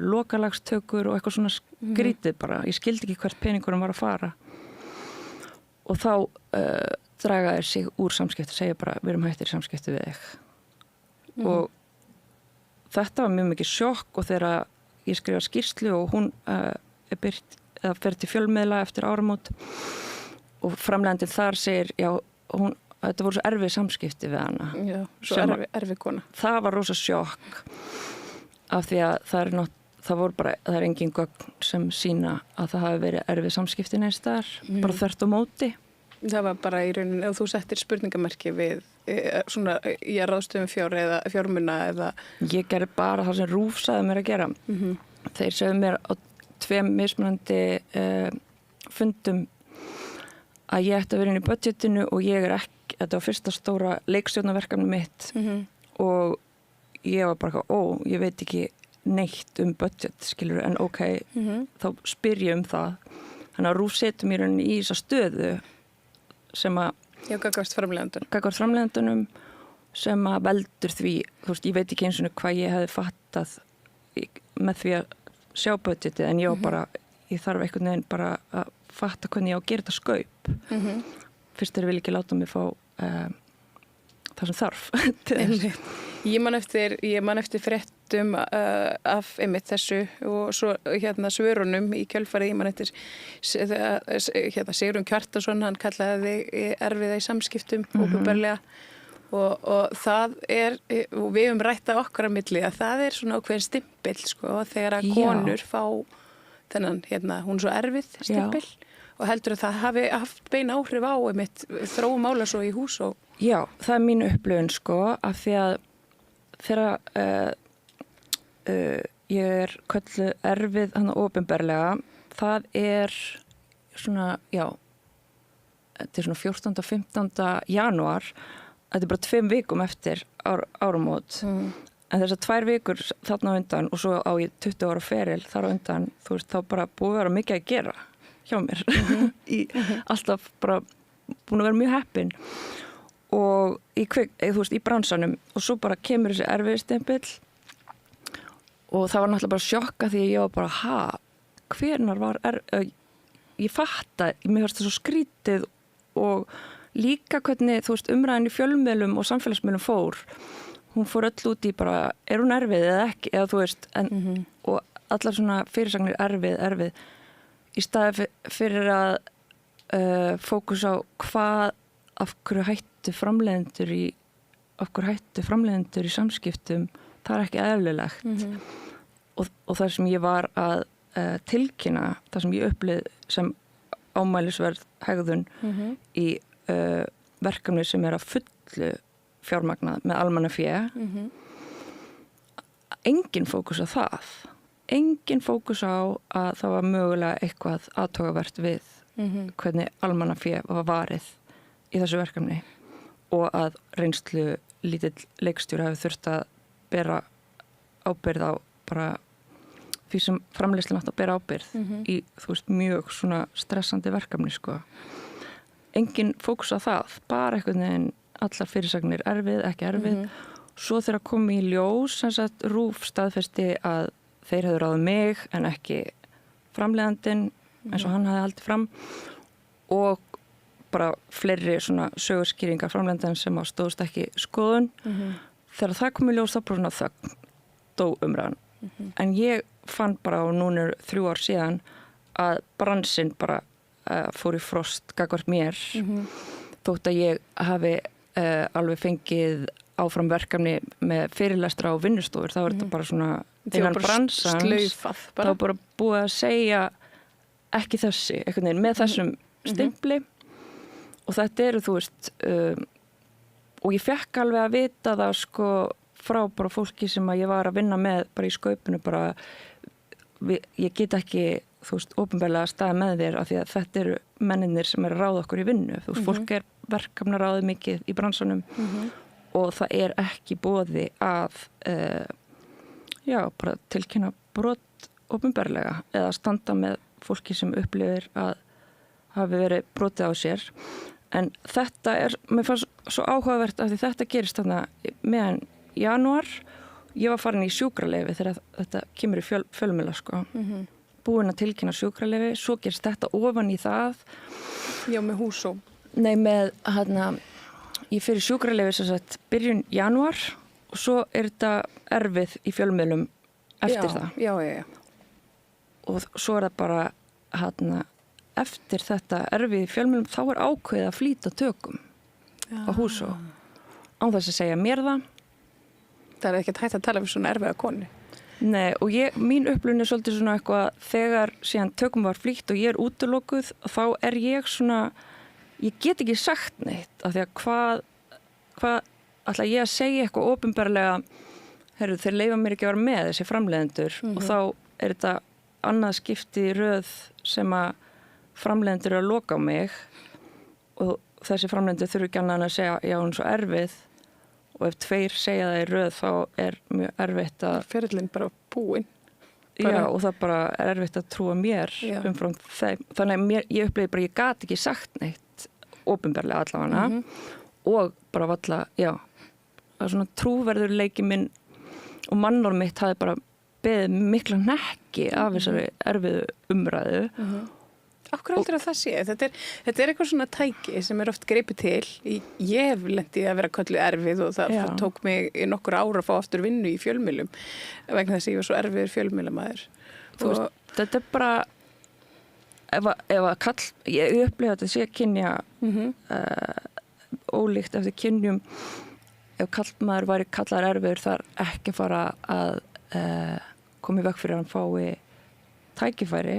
lokalagstökur og eitthvað svona skrítið bara, ég skildi ekki hvert peningurum var að fara og þá draga þeir sig úr samskipti, segja bara við erum hættir í samskipti við þig og þetta var mjög mikið sjokk og þegar ég skrifa skýrslu og hún er birt eða fer til fjölmiðla eftir áramót og framleiðandinn þar segir þetta voru svo erfið samskipti við hana. Já, svo erfið kona. Það var rosa sjokk af því að það er engin gögn sem sýna að það hafi verið erfið samskipti neins þar, bara þvert á móti. Það var bara í rauninni ef þú settir spurningamerki við svona í að ráðstöfum fjármuna eða... Ég gerði bara það sem RÚV sagði mér að gera. Þeir sögðu mér á 2 mismunandi fundum að ég ætti að vera inn í budgetinu og ég er ekki, þetta var fyrsta stóra leikstjórnarverkefni mitt og ég var bara ég veit ekki neitt budget, skilur, en þá spyr ég það. Þannig að RÚV setur mér í þessa stöðu sem að gagnvart framleiðendunum sem að veldur því, ég veit ekki eins og hvað ég hefði fattað með því að sjá budgetið en ég var bara, ég þarf einhvern veginn bara að fatta hvernig ég á að gera þetta Skaup. Fyrst vil ekki láta mig fá það sem þarf til þess. Ég man eftir fréttum af einmitt þessu og svo svörunum í kjölfarið. Ég man eftir Sigrún Kjartason, hann kallaði þig erfiða í samskiptum opinberlega og það og við höfum rætt af okkar á milli að það svona ákveðin stimpill sko, þegar að konur fá þennan, hún er svo erfið stimpill og heldur að það hafi haft bein áhrif á einmitt þróum mála svo í hús og... Já, það er mín upplifun sko, af því að þegar ég kölluð erfið hann opinberlega, það svona, þetta er svona 14. og 15. janúar, þetta er bara 2 vikum eftir áramót, en þessar 2 vikur þarna á undan og svo á ég 20 ára feril þar á undan, þú veist, þá bara búið að vera mikið að gera hjá mér, alltaf bara búin að vera mjög heppin og í bransanum og svo bara kemur þessi erfiðstimpill og það var náttúrulega bara sjokka því ég var bara, hvenær var ég fatta, mér fannst það svo skrítið og líka hvernig, þú veist, umræðin í fjölmiðlum og samfélagsmiðlum hún fór öll út í bara, hún erfið eða ekki, eða þú veist, og allar svona fyrirsagnir erfið, í staði fyrir að fókus á af hverju hættu framleiðendur í samskiptum, það er ekki eðlilegt. Og það sem ég var að tilkynna, það sem ég upplið sem ámælisverð hegðun í verkefni sem er að fullu fjármagnað með almannafé, engin fókus á það. Engin fókus á að það var mögulega eitthvað athugavert við hvernig almannafé var varið í þessu verkefni og að reynslu lítill leikstjóri hafi þurft að bera ábyrgð á bara því sem framleiðslan átti að bera ábyrgð í, þú veist, mjög svona stressandi verkefni, sko. Engin fókus á það, bara einhvern veginn allar fyrirsagnir erfið, ekki erfið. Svo þegar kom í ljós, sem sagt, RÚV staðfesti að þeir hefðu ráðið mig en ekki framleiðandinn eins og hann hafði haldið fram og bara fleiri svona sögurskýringar framleiðandinn sem stóðst ekki skoðun. Þegar það kom í ljós þá bara svona þögn, dó umræðan. En ég fann bara, og núna 3 ár síðan, að bransinn bara fór í frost gagnvart mér þótt að ég hafi alveg fengið áfram verkefni með fyrirlestra á vinnustofur, þá er þetta bara svona innan bransans, þá er bara búið að segja ekki þessi, einhvern veginn með þessum stimpli og þetta eru, þú veist, og ég fekk alveg að vita það sko frá bara fólki sem að ég var að vinna með bara í skaupinu, bara ég get ekki, þú veist, opinberlega staða með þér af því að þetta eru menninir sem eru að ráða okkur í vinnu, þú veist, fólk er verkefnaráðið mikið í bransanum og það er ekki boði að bara tilkynna brot opinberlega eða standa með fólki sem upplifir að hafi verið brotið á sér. En þetta mér fannst svo áhugavert af því þetta gerist þarna meðan janúar. Ég var farin í sjúkraleyfi þegar þetta kemur í fjölmiðla, sko. Búin að tilkynna sjúkraleyfi, svo gerist þetta ofan í það. Já, með húsó. Nei, með ég fyrir sjúkraleyfi sem sagt byrjun janúar og svo er þetta erfið í fjölmiðlum eftir það. Já. Og svo er það bara eftir þetta erfið í fjölmiðlum þá er ákveðið að flýta tökum á húsó. Án þess að segja mér það. Það er ekki hægt að tala um svona erfiða konu. Nei, og mín upplifun er svolítið svona eitthvað þegar síðan tökum var flýtt og ég er útilokuð, þá er ég svona, ég get ekki sagt neitt af því að hvað ætla ég að segja eitthvað opinberlega, heyrðu, þeir leyfa mér ekki að vera með þessi framleiðendur og þá er þetta annað skipti í röð sem að framleiðendur eru að loka á mig og þessi framleiðendur þurfi ekki annað en að segja já, hún er svo erfið og ef 2 segja það í röð þá er mjög erfitt að ferillinn bara búinn. Já, og það bara er erfitt að trúa mér umfram þeim. Þannig að ég upplifði bara, ég gat ekki sagt neitt opinberlega allavega og bara valla, það er svona trúverðurleiki minn og mannorð mitt hafði bara beðið mikla hnekki af þessari erfiðu umræðu Akkur heldur að það sé? Þetta er eitthvað svona tæki sem er oft greipið til. Ég hef lent í að vera kölluð erfið og það tók mig í nokkur ára að fá aftur vinnu í fjölmiðlum vegna þess að ég var svo erfiður fjölmiðlamaður. Þetta er bara, ef að kall, ég upplifa þetta sé kynja ólíkt eftir kynjum, ef kallmaður væri kallar erfiður þar ekki fara að koma í veg fyrir að hann fái tækifæri.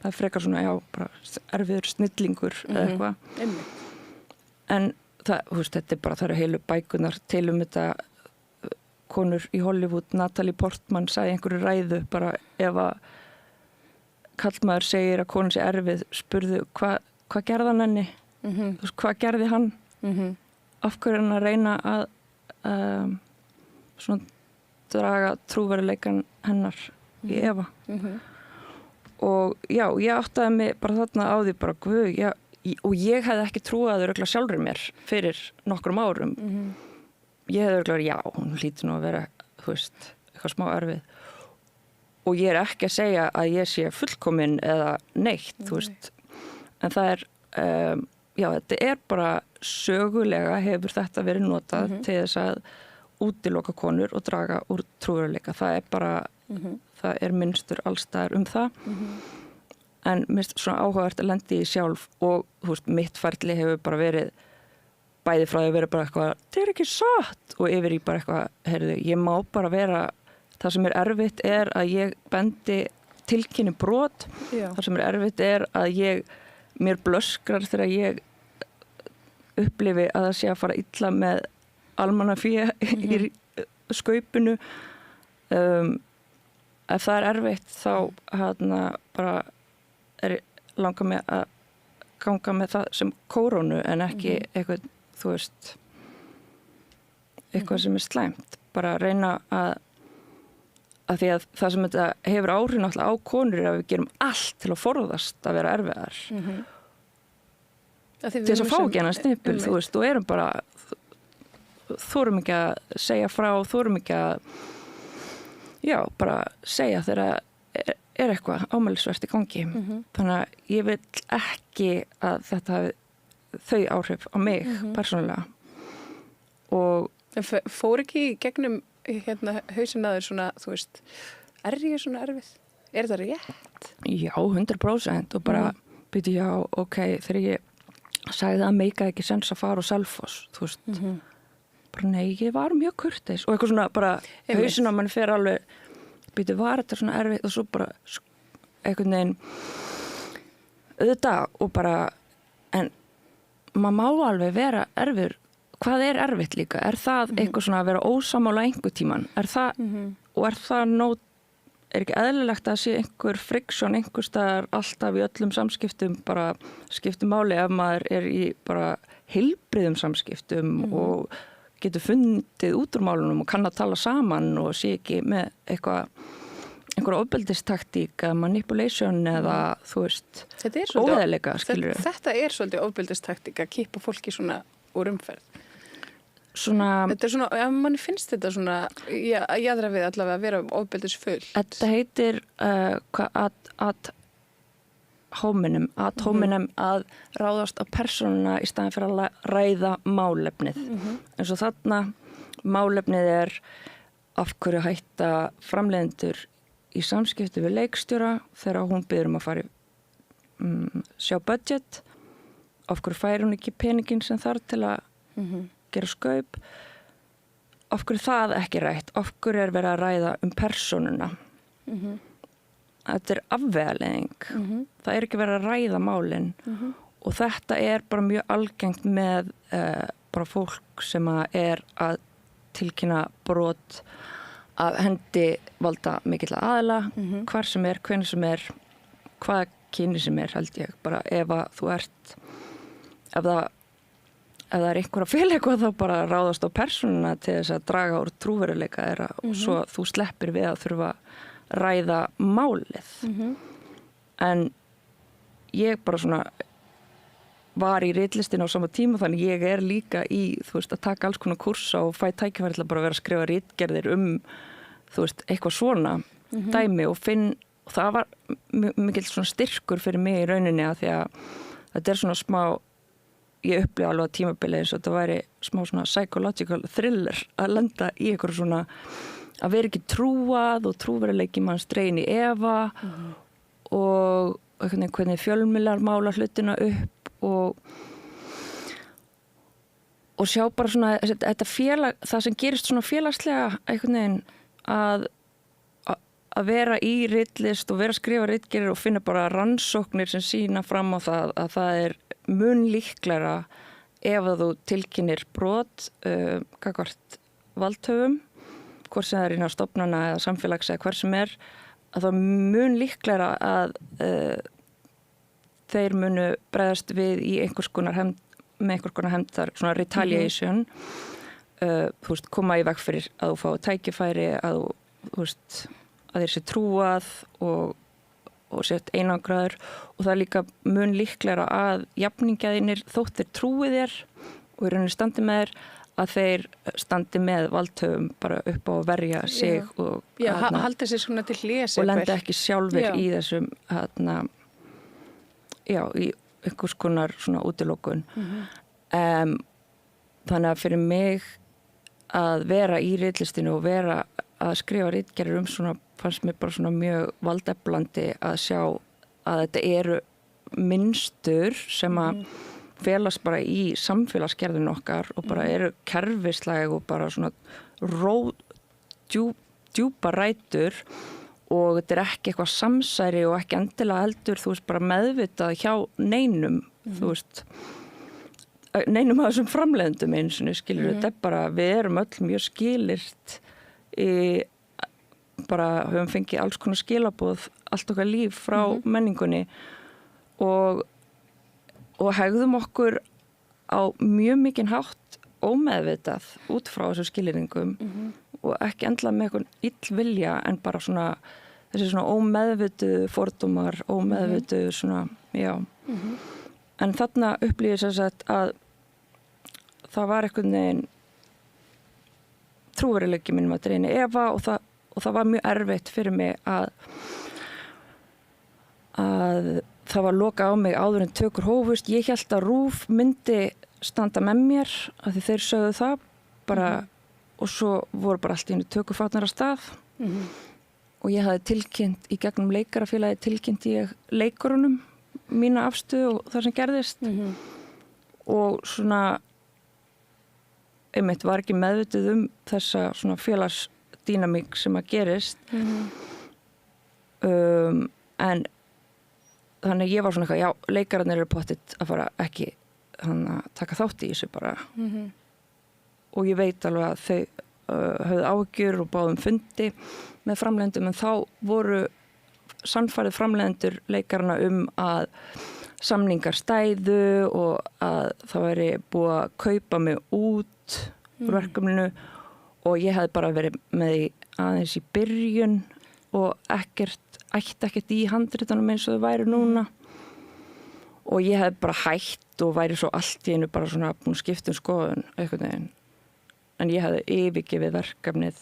Það er frekar svona, bara erfiður snillingur eða eitthvað. En þetta er bara, það eru heilu bækunar til þetta konur í Hollywood, Natalie Portman sagði einhverju ræðu, bara ef að kallmaður segir að konun sé erfið, spurðu hvað gerði hann henni? Hvað gerði hann? Af hverju hann að reyna að svona draga trúverðuleikan hennar í efa? Og ég áttaði mig bara þarna á því bara guð, og ég hefði ekki trúað að örugglega sjálfri mér fyrir nokkrum árum. Ég hefði örugglega, hún hlýtur nú að vera, eitthvað smá erfið. Og ég er ekki að segja að ég sé fullkomin eða neitt, En það er, þetta er bara sögulega hefur þetta verið notað til þess að útiloka konur og draga úr trúverðuleika. Það er bara það er minnstur allstaðar það. En minnst svona áhugavert að lendi í sjálf og mitt ferli hefur bara verið bæði frá því að vera bara eitthvað, þetta er ekki satt og yfir í bara eitthvað, heyrðu, ég má bara vera, það sem er erfitt er að ég bendi tilkynni brot, það sem er erfitt er að mér blöskrar þegar ég upplifi að það sé að fara illa með almannafé í skaupinu. Ef það er erfitt þá bara langar mig að ganga með það sem kórónu en ekki eitthvað, eitthvað sem er slæmt. Bara reyna að því að það sem þetta hefur áhrif náttúrulega á konur er að við gerum allt til að forðast að vera erfiðar. Til þess að fá ekki hana stimpil, og erum bara, þorum ekki að segja frá, þorum ekki að bara segja þegar er eitthvað ámælisvert í gangi. Þannig að ég vil ekki að þetta hafi þau áhrif á mig persónulega. Og fór ekki í gegnum hausinn að þér svona, er ég svona erfið? Er það rétt? Já, 100% og bara byrja þegar ég sagði að meikaði ekki sens að fara á Selfoss, bara nei, ég var mjög kurteis og eitthvað svona bara hausinn á mann fer alveg var þetta svona erfitt og svo bara einhvern veginn auðvitað og bara en maður má alveg vera erfur, hvað er erfitt líka? Er það eitthvað svona að vera ósammála einhver tíman? Er það og er það er ekki eðlilegt að sé einhver friksjón einhver staðar alltaf í öllum samskiptum bara skiptum máli ef maður er í bara heilbrigðum samskiptum og getur fundið út úr málunum og kann að tala saman og sé ekki með einhverja ofbeldistaktík eða manipulation eða óeðilega, skilur við. Þetta er svolítið ofbeldistaktík að kippa fólki svona úr umferð. Þetta er svona, ef manni finnst þetta svona jaðra við allavega að vera ofbeldisfull. Þetta heitir ad hominem að ráðast á persónuna í staðin fyrir að ræða málefnið. En svo þarna málefnið er af hverju hætta framleiðendur í samskipti við leikstjóra þegar hún biður að fara sjá budget, af hverju fær hún ekki peningin sem þarf til að gera skaup, af hverju það ekki rætt, af hverju er verið að ræða persónuna. Þetta er afvegaleiðing. Það er ekki verið að ræða málin og þetta er bara mjög algengt með bara fólk sem er að tilkynna brot að hendi valda mikill aðila, hvar sem er, hvenær sem er, hvaða kyni sem er, held ég. Bara ef að þú ert, ef það er einhver að fela eitthvað þá bara ráðast á persónuna til þess að draga úr trúveruleika þeirra og svo þú sleppir við að þurfa ræða málið. En ég bara svona var í ritlistin á sama tíma þannig ég er líka í, að taka alls konar kursa og fæ tækifæri til að bara vera að skrifa ritgerðir eitthvað svona dæmi og það var mikill svona styrkur fyrir mig í rauninni að því að þetta svona smá, ég upplifa alveg á tímabili eins og þetta væri smá svona psychological thriller að lenda í einhverju svona að vera ekki trúað og trúveruleiki manns dregin í efa og hvernig fjölmiðlar mála hlutina upp og sjá bara svona þetta það sem gerist svona félagslega einhvern veginn að vera í ritlist og vera að skrifa ritgerðir og finna bara rannsóknir sem sýna fram á það að það mun líklegra ef að þú tilkynnir brot gagnvart valdhöfum, hvort sem það er innan stofnana eða samfélags eða hver sem að það mun líklegra að þeir munu bregðast við í einhvers konar hefndar, svona retaliation, þú veist, koma í veg fyrir að þú fá tækifæri, að þú veist, að þeir sé trúað og sett einangraður og það líka mun líklegra að jafningjaðinir þóttir trúið þér og í rauninni standi með þér að þeir standi með valdhöfum bara upp á að verja sig og halda sér svona til hliðs og lenda ekki sjálfur í þessum í einhvers konar svona útilokun. Þannig að fyrir mig að vera í ritlistinu og vera að skrifa ritgerðir svona fannst mér bara svona mjög valdeflandi að sjá að þetta eru mynstur sem að felast bara í samfélagsgerðinu okkar og bara eru kerfislæg og bara svona djúpa rætur og þetta ekki eitthvað samsæri og ekki endilega heldur, þú veist, bara meðvitað hjá neinum, þú veist, neinum af þessum framleiðendum eins og skilur, þetta bara, við erum öll mjög skilyrt bara höfum fengið alls konar skilaboð allt okkar líf frá menningunni og hegðum okkur á mjög mikinn hátt ómeðvitað út frá þessu skilyrðingum og ekki endilega með eitthvað illvilja en bara svona þessi svona ómeðvituð fordómar, ómeðvituð svona, en þarna upplýði sér sett að það var einhvern veginn trúveruleiki mínum að dreina efa og það var mjög erfitt fyrir mig að það var lokað á mig áður en tökur hófust. Ég hélt að RÚV myndi standa með mér af því þeir sögðu það bara og svo voru bara allt í einu tökufatnar af stað og ég hafði tilkynnt í gegnum leikarafélagi tilkynnt ég leikurunum mína afstöðu og það sem gerðist og svona einmitt var ekki meðvituð þessa svona félagsdýnamík sem að gerist en þannig ég var svona eitthvað, já, leikararnir eru pottitt að fara ekki að taka þátt í þessu bara og ég veit alveg að þau höfðu áhyggjur og báðum fundi með framleiðendum en þá voru sannfærið framleiðendur leikarana að samningar stæðu og að það væri búið að kaupa mig út úr verkefninu og ég hefði bara verið með því aðeins í byrjun og ætti ekkert í handritunum eins og þau væri núna og ég hefði bara hætt og væri svo allt í einu bara svona búin að skipta skoðun einhvern veginn en ég hefði yfirgefið verkefnið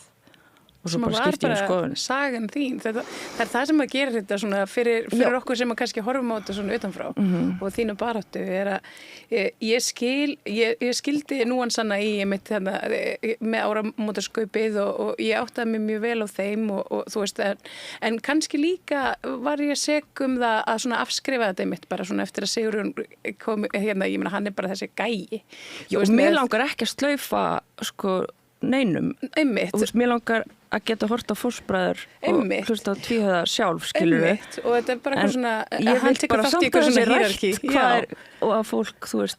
og svo bara skipta skoðun. Sagan þín, það er það sem að gera þetta svona fyrir okkur sem að kannski horfum á þetta svona utanfrá og þínu baráttu er að ég skildi núansanna í mitt þarna með áramótaskaupið og ég áttaði mig mjög vel á þeim og þú veist en kannski líka var ég sek það að svona afskrifa þetta mitt bara svona eftir að Sigurjón kom hérna, ég meina hann er bara þessi gæi. Já, og mér langar ekki að slaufa sko neinum. Einmitt. Og mér langar að geta hort á fósbræður og hlusta á tvíhöða sjálf, skilur við. Einmitt. Og þetta er bara eitthvað svona, ég vil bara samt að þessi rætt hvað er, og að fólk, þú veist,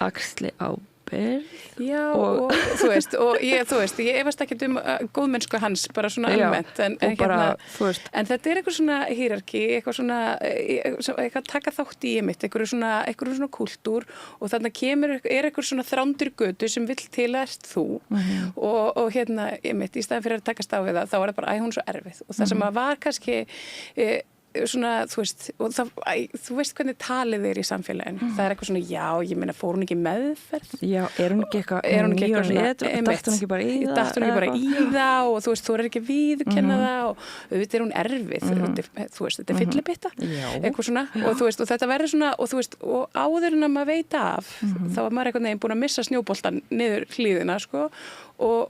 axli ábyrgð. Já, og þú veist, ég efast ekki góðmennsku hans, bara svona almennt. En þetta er eitthvað svona hierarki, eitthvað svona, eitthvað taka þátt í mitt, eitthvað svona kúltúr og þannig er eitthvað svona þrándur götu sem vill til að þú og hérna, í staðan fyrir að takast á við það, þá var það bara, hún svo erfið og það sem var kannski svona, þú veist, og þú veist hvernig talið er í samfélaginu. Það er eitthvað svona, já, ég meina, fór hún ekki meðferð? Já, er hún ekki eitthvað datt hún ekki bara í það? Datt hún ekki bara í það og þú veist, þú er ekki viðurkenna það og auðvitað er hún erfið, þú veist, þetta er fyllibitta, eitthvað svona, og þú veist, og þetta verður svona, og þú veist, og áður en að maður veit af, þá var maður einhvern veginn búin að missa snjóboltan niður hlíðina, sko, og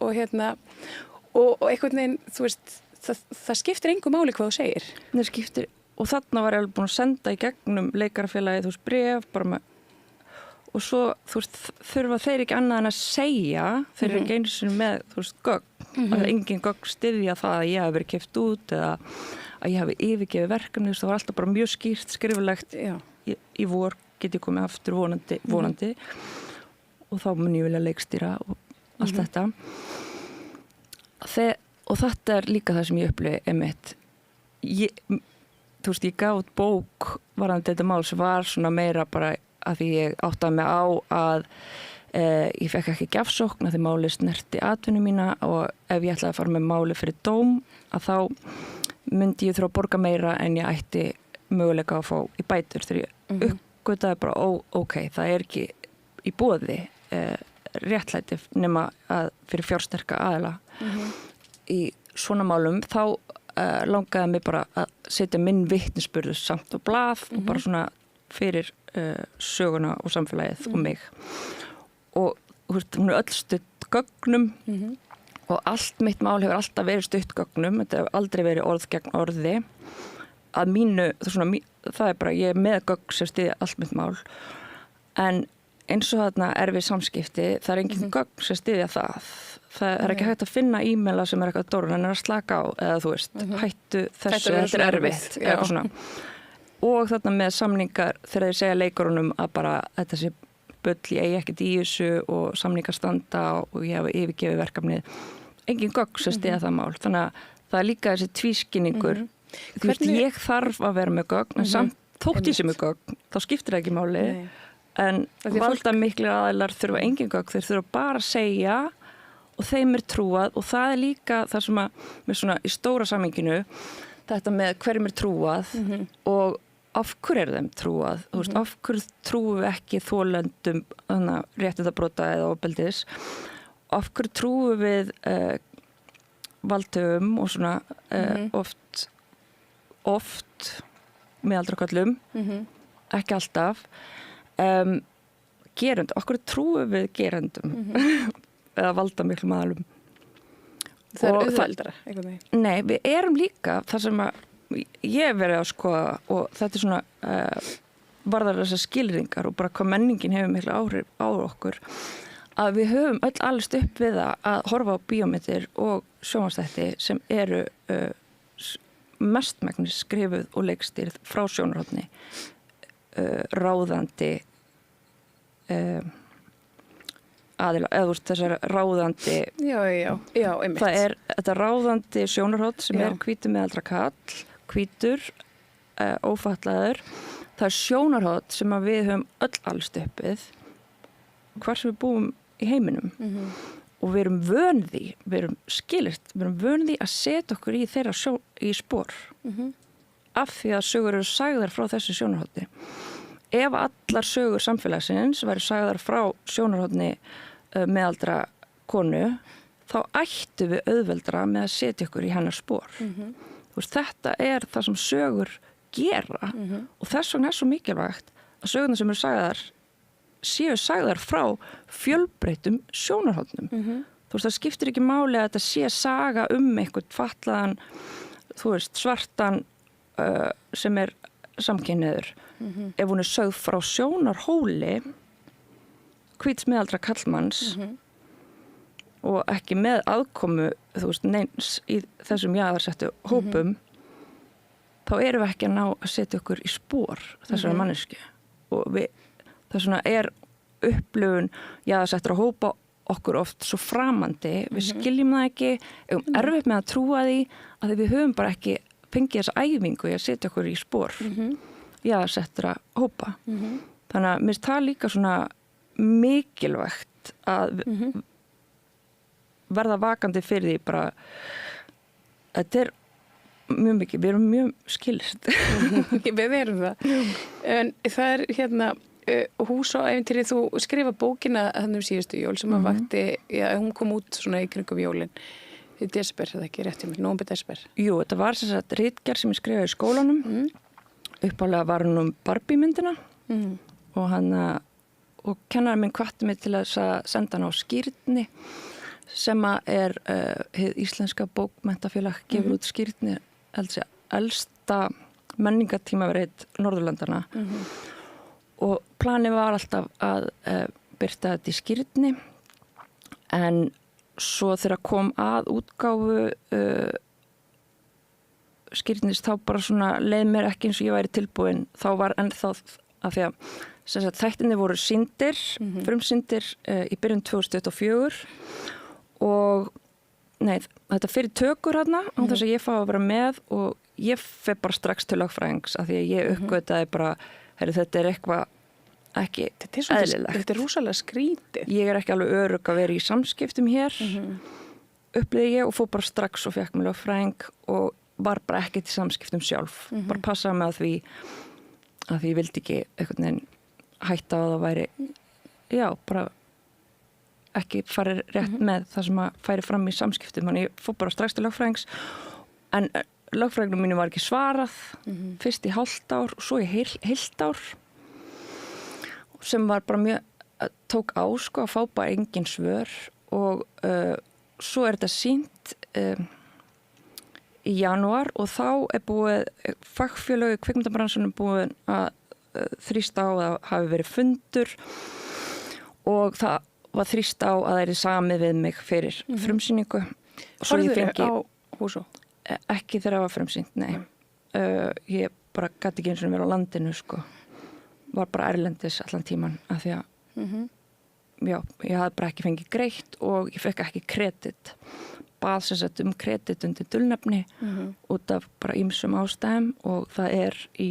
einhvern veginn, þú veist, það skiptir engu máli hvað þú segir. Það skiptir, og þarna var ég alveg búin að senda í gegnum leikarafélagið, þú veist, bréf, bara með, og svo, þú veist, þurfa þeir ekki annað en að segja, þeir eru ekki einu sinni með, þú veist, gögn, að engin gögn styðja það að ég hafi verið keypt út eða að ég hafi yfirgefið verkefni, það var alltaf bara mjög skýrt skrifulegt í vor get ég komið aftur vonandi og þá mun ég vilja leikstýra og allt þetta. Og þetta er líka það sem ég upplifi einmitt. Þú veist, ég gaf út bók varðandi þetta mál sem var svona meira bara að því ég áttaði mig á að ég fekk ekki gjafsókn að því máli snerti atvinnu mína og ef ég ætlaði að fara með máli fyrir dóm að þá myndi ég þurfa að borga meira en ég ætti möguleika að fá í bætur þegar ég uppgötaði bara ok, það er ekki í boði réttlæti nema að fyrir fjársterka aðila í svona málum þá langaði mig bara að setja minn vitnisburður samt á blað og bara svona fyrir söguna og samfélagið og mig og þú veist, hún er öll stutt gögnum og allt mitt mál hefur alltaf verið stutt gögnum, þetta hefur aldrei verið orð gegn orði að mínu, það er bara ég er með gögn sem styðja allt mitt mál en eins og þarna erfið samskipti, það er engin gögn sem styðja það er ekki hægt að finna e-maila sem er eitthvað dórun, hann er að slaka á eða þú veist, hættu þessu, þetta er erfitt eitthvað svona og þarna með samningar þegar þeir segja leikurunum að bara þetta sé bull, ég eigi ekkert í þessu og samningar standa og ég hafa yfirgefið verkefnið engin gögn sem styðja það mál, þannig að það er líka þessi tvískinningur þú veist, ég þarf að vera með gögn en samt þótt ég sem er gögn, þá skiptir það ekki máli en valda miklir aðeilar þurfa engin gögn, þeir þurfa bara að segja og þeim er trúað og það er líka það sem að, með svona í stóra samhenginu, þetta með hverjum er trúað og af hverju er þeim trúað, þú veist, af hverju trúum við ekki þolendum réttindabrota eða ofbeldis, af hverju trúum við valdhöfum og svona oft meðaldraköllum, ekki alltaf, gerund, af hverju trúum við gerundum eða valda miklu maðalum. Það er auðveldara, einhvern veginn. Nei, við erum líka þar sem að ég hef verið að skoða og þetta er svona varðar þessar skilringar og bara hvað menningin hefur miklu áhrif á okkur að við höfum öll allist upp við að horfa á bíómyndir og sjónvarpsþætti sem eru mestmegnis skrifuð og leikstýrð frá sjónarhorni ráðandi aðila, eða þú veist þessar ráðandi já, einmitt. Það er þetta ráðandi sjónarhorn sem er hvítur meðaldra kall, hvítur ófatlaður, það er sjónarhorn sem að við höfum öll alst uppið hvar sem við búum í heiminum og við erum vönði, við erum skilyrt, við erum vönði að setja okkur í þeirra í spor af því að sögur eru sagðar frá þessu sjónarhorni. Ef allar sögur samfélagsins væri sagðar frá sjónarhorni meðaldra konu, þá ættu við auðveldra með að setja okkur í hennar spor. Þú veist, þetta er það sem sögur gera og þess vegna er svo mikilvægt að sögurnar sem eru sagðar séu sagðar frá fjölbreyttum sjónarhornum. Þú veist, það skiptir ekki máli að þetta sé saga einhvern fatlaðan, þú veist, svartan sem er samkynhneigður. Ef hún er sögð frá sjónarhóli hvíts meðaldra kallmanns og ekki með aðkomu, þú veist, neins í þessum jaðarsettu hópum, þá erum við ekki að ná að setja okkur í spor þessari manneski og þess vegna er upplifun jaðarsettra hópa okkur oft svo framandi, við skiljum það ekki, erfitt með að trúa því að við höfum bara ekki fengið þessa æfingu í að setja okkur í spor jaðarsettra hópa. Þannig að mér finnst það líka svona mikilvægt að verða vakandi fyrir því bara þetta er mjög mikið, við erum mjög skilist. Við erum það. En það hérna, Hús og ævintýri, þú skrifa bókina þannig síðustu jól sem að vakti, hún kom út svona í kringum jólin. Í desember, það ekki rétt hjá mér, nóvember, desember. Jú, þetta var sem sagt ritgerð sem ég skrifaði í skólanum. Uppálega var hún Barbie-myndina og kennarinn minn hvatti mig til að senda hann á Skírni sem er hið íslenska bókmenntafélag gefur út Skírni, elsta menningartímarit Norðurlandana. Og planið var alltaf að birta þetta í Skírni en svo þegar kom að útgáfu Skírnis þá bara svona leið mér ekki eins og ég væri tilbúin. Þá var ennþá af því að þættinni voru sýndir, frumsýndir í byrjun 2024 og þetta fyrir tökur hérna á þess að ég fá að vera með og ég fer bara strax til lögfræðings af því að ég uppgötaði bara þetta er eitthvað ekki eðlilegt. Þetta er rosalega skrítið. Ég er ekki alveg örugg að vera í samskiptum hér, upplýði ég og fór bara strax og fekk mig lögfræðing og var bara ekki til samskiptum sjálf. Bara passaði mig að því ég vildi ekki einhvern veginn hætta að það væri, bara ekki farið rétt með það sem að færi fram í samskiptum. Þannig ég fór bara strax til lögfræðings en lögfræðingum mínu var ekki svarað fyrst í hálft ár og svo í heilt ár sem var bara mjög tók á að fá bara engin svör og svo er þetta sýnt í janúar og þá er búið fagfélög í kvikmyndabransunum búið að þrýsta á að það hafi verið fundur og það var þrýst á að það er samið við mig fyrir frumsýningu. Horfðu á Húsó? Ekki þegar það var frumsýnt, nei. Ég bara gat ekki eins og vera á landinu, var bara erlendis allan tíman af því að ég hafði bara ekki fengið greitt og ég fekk ekki kredit. Bað sem sagt kredit undir dulnefni út af bara ýmsum ástæðum og það er í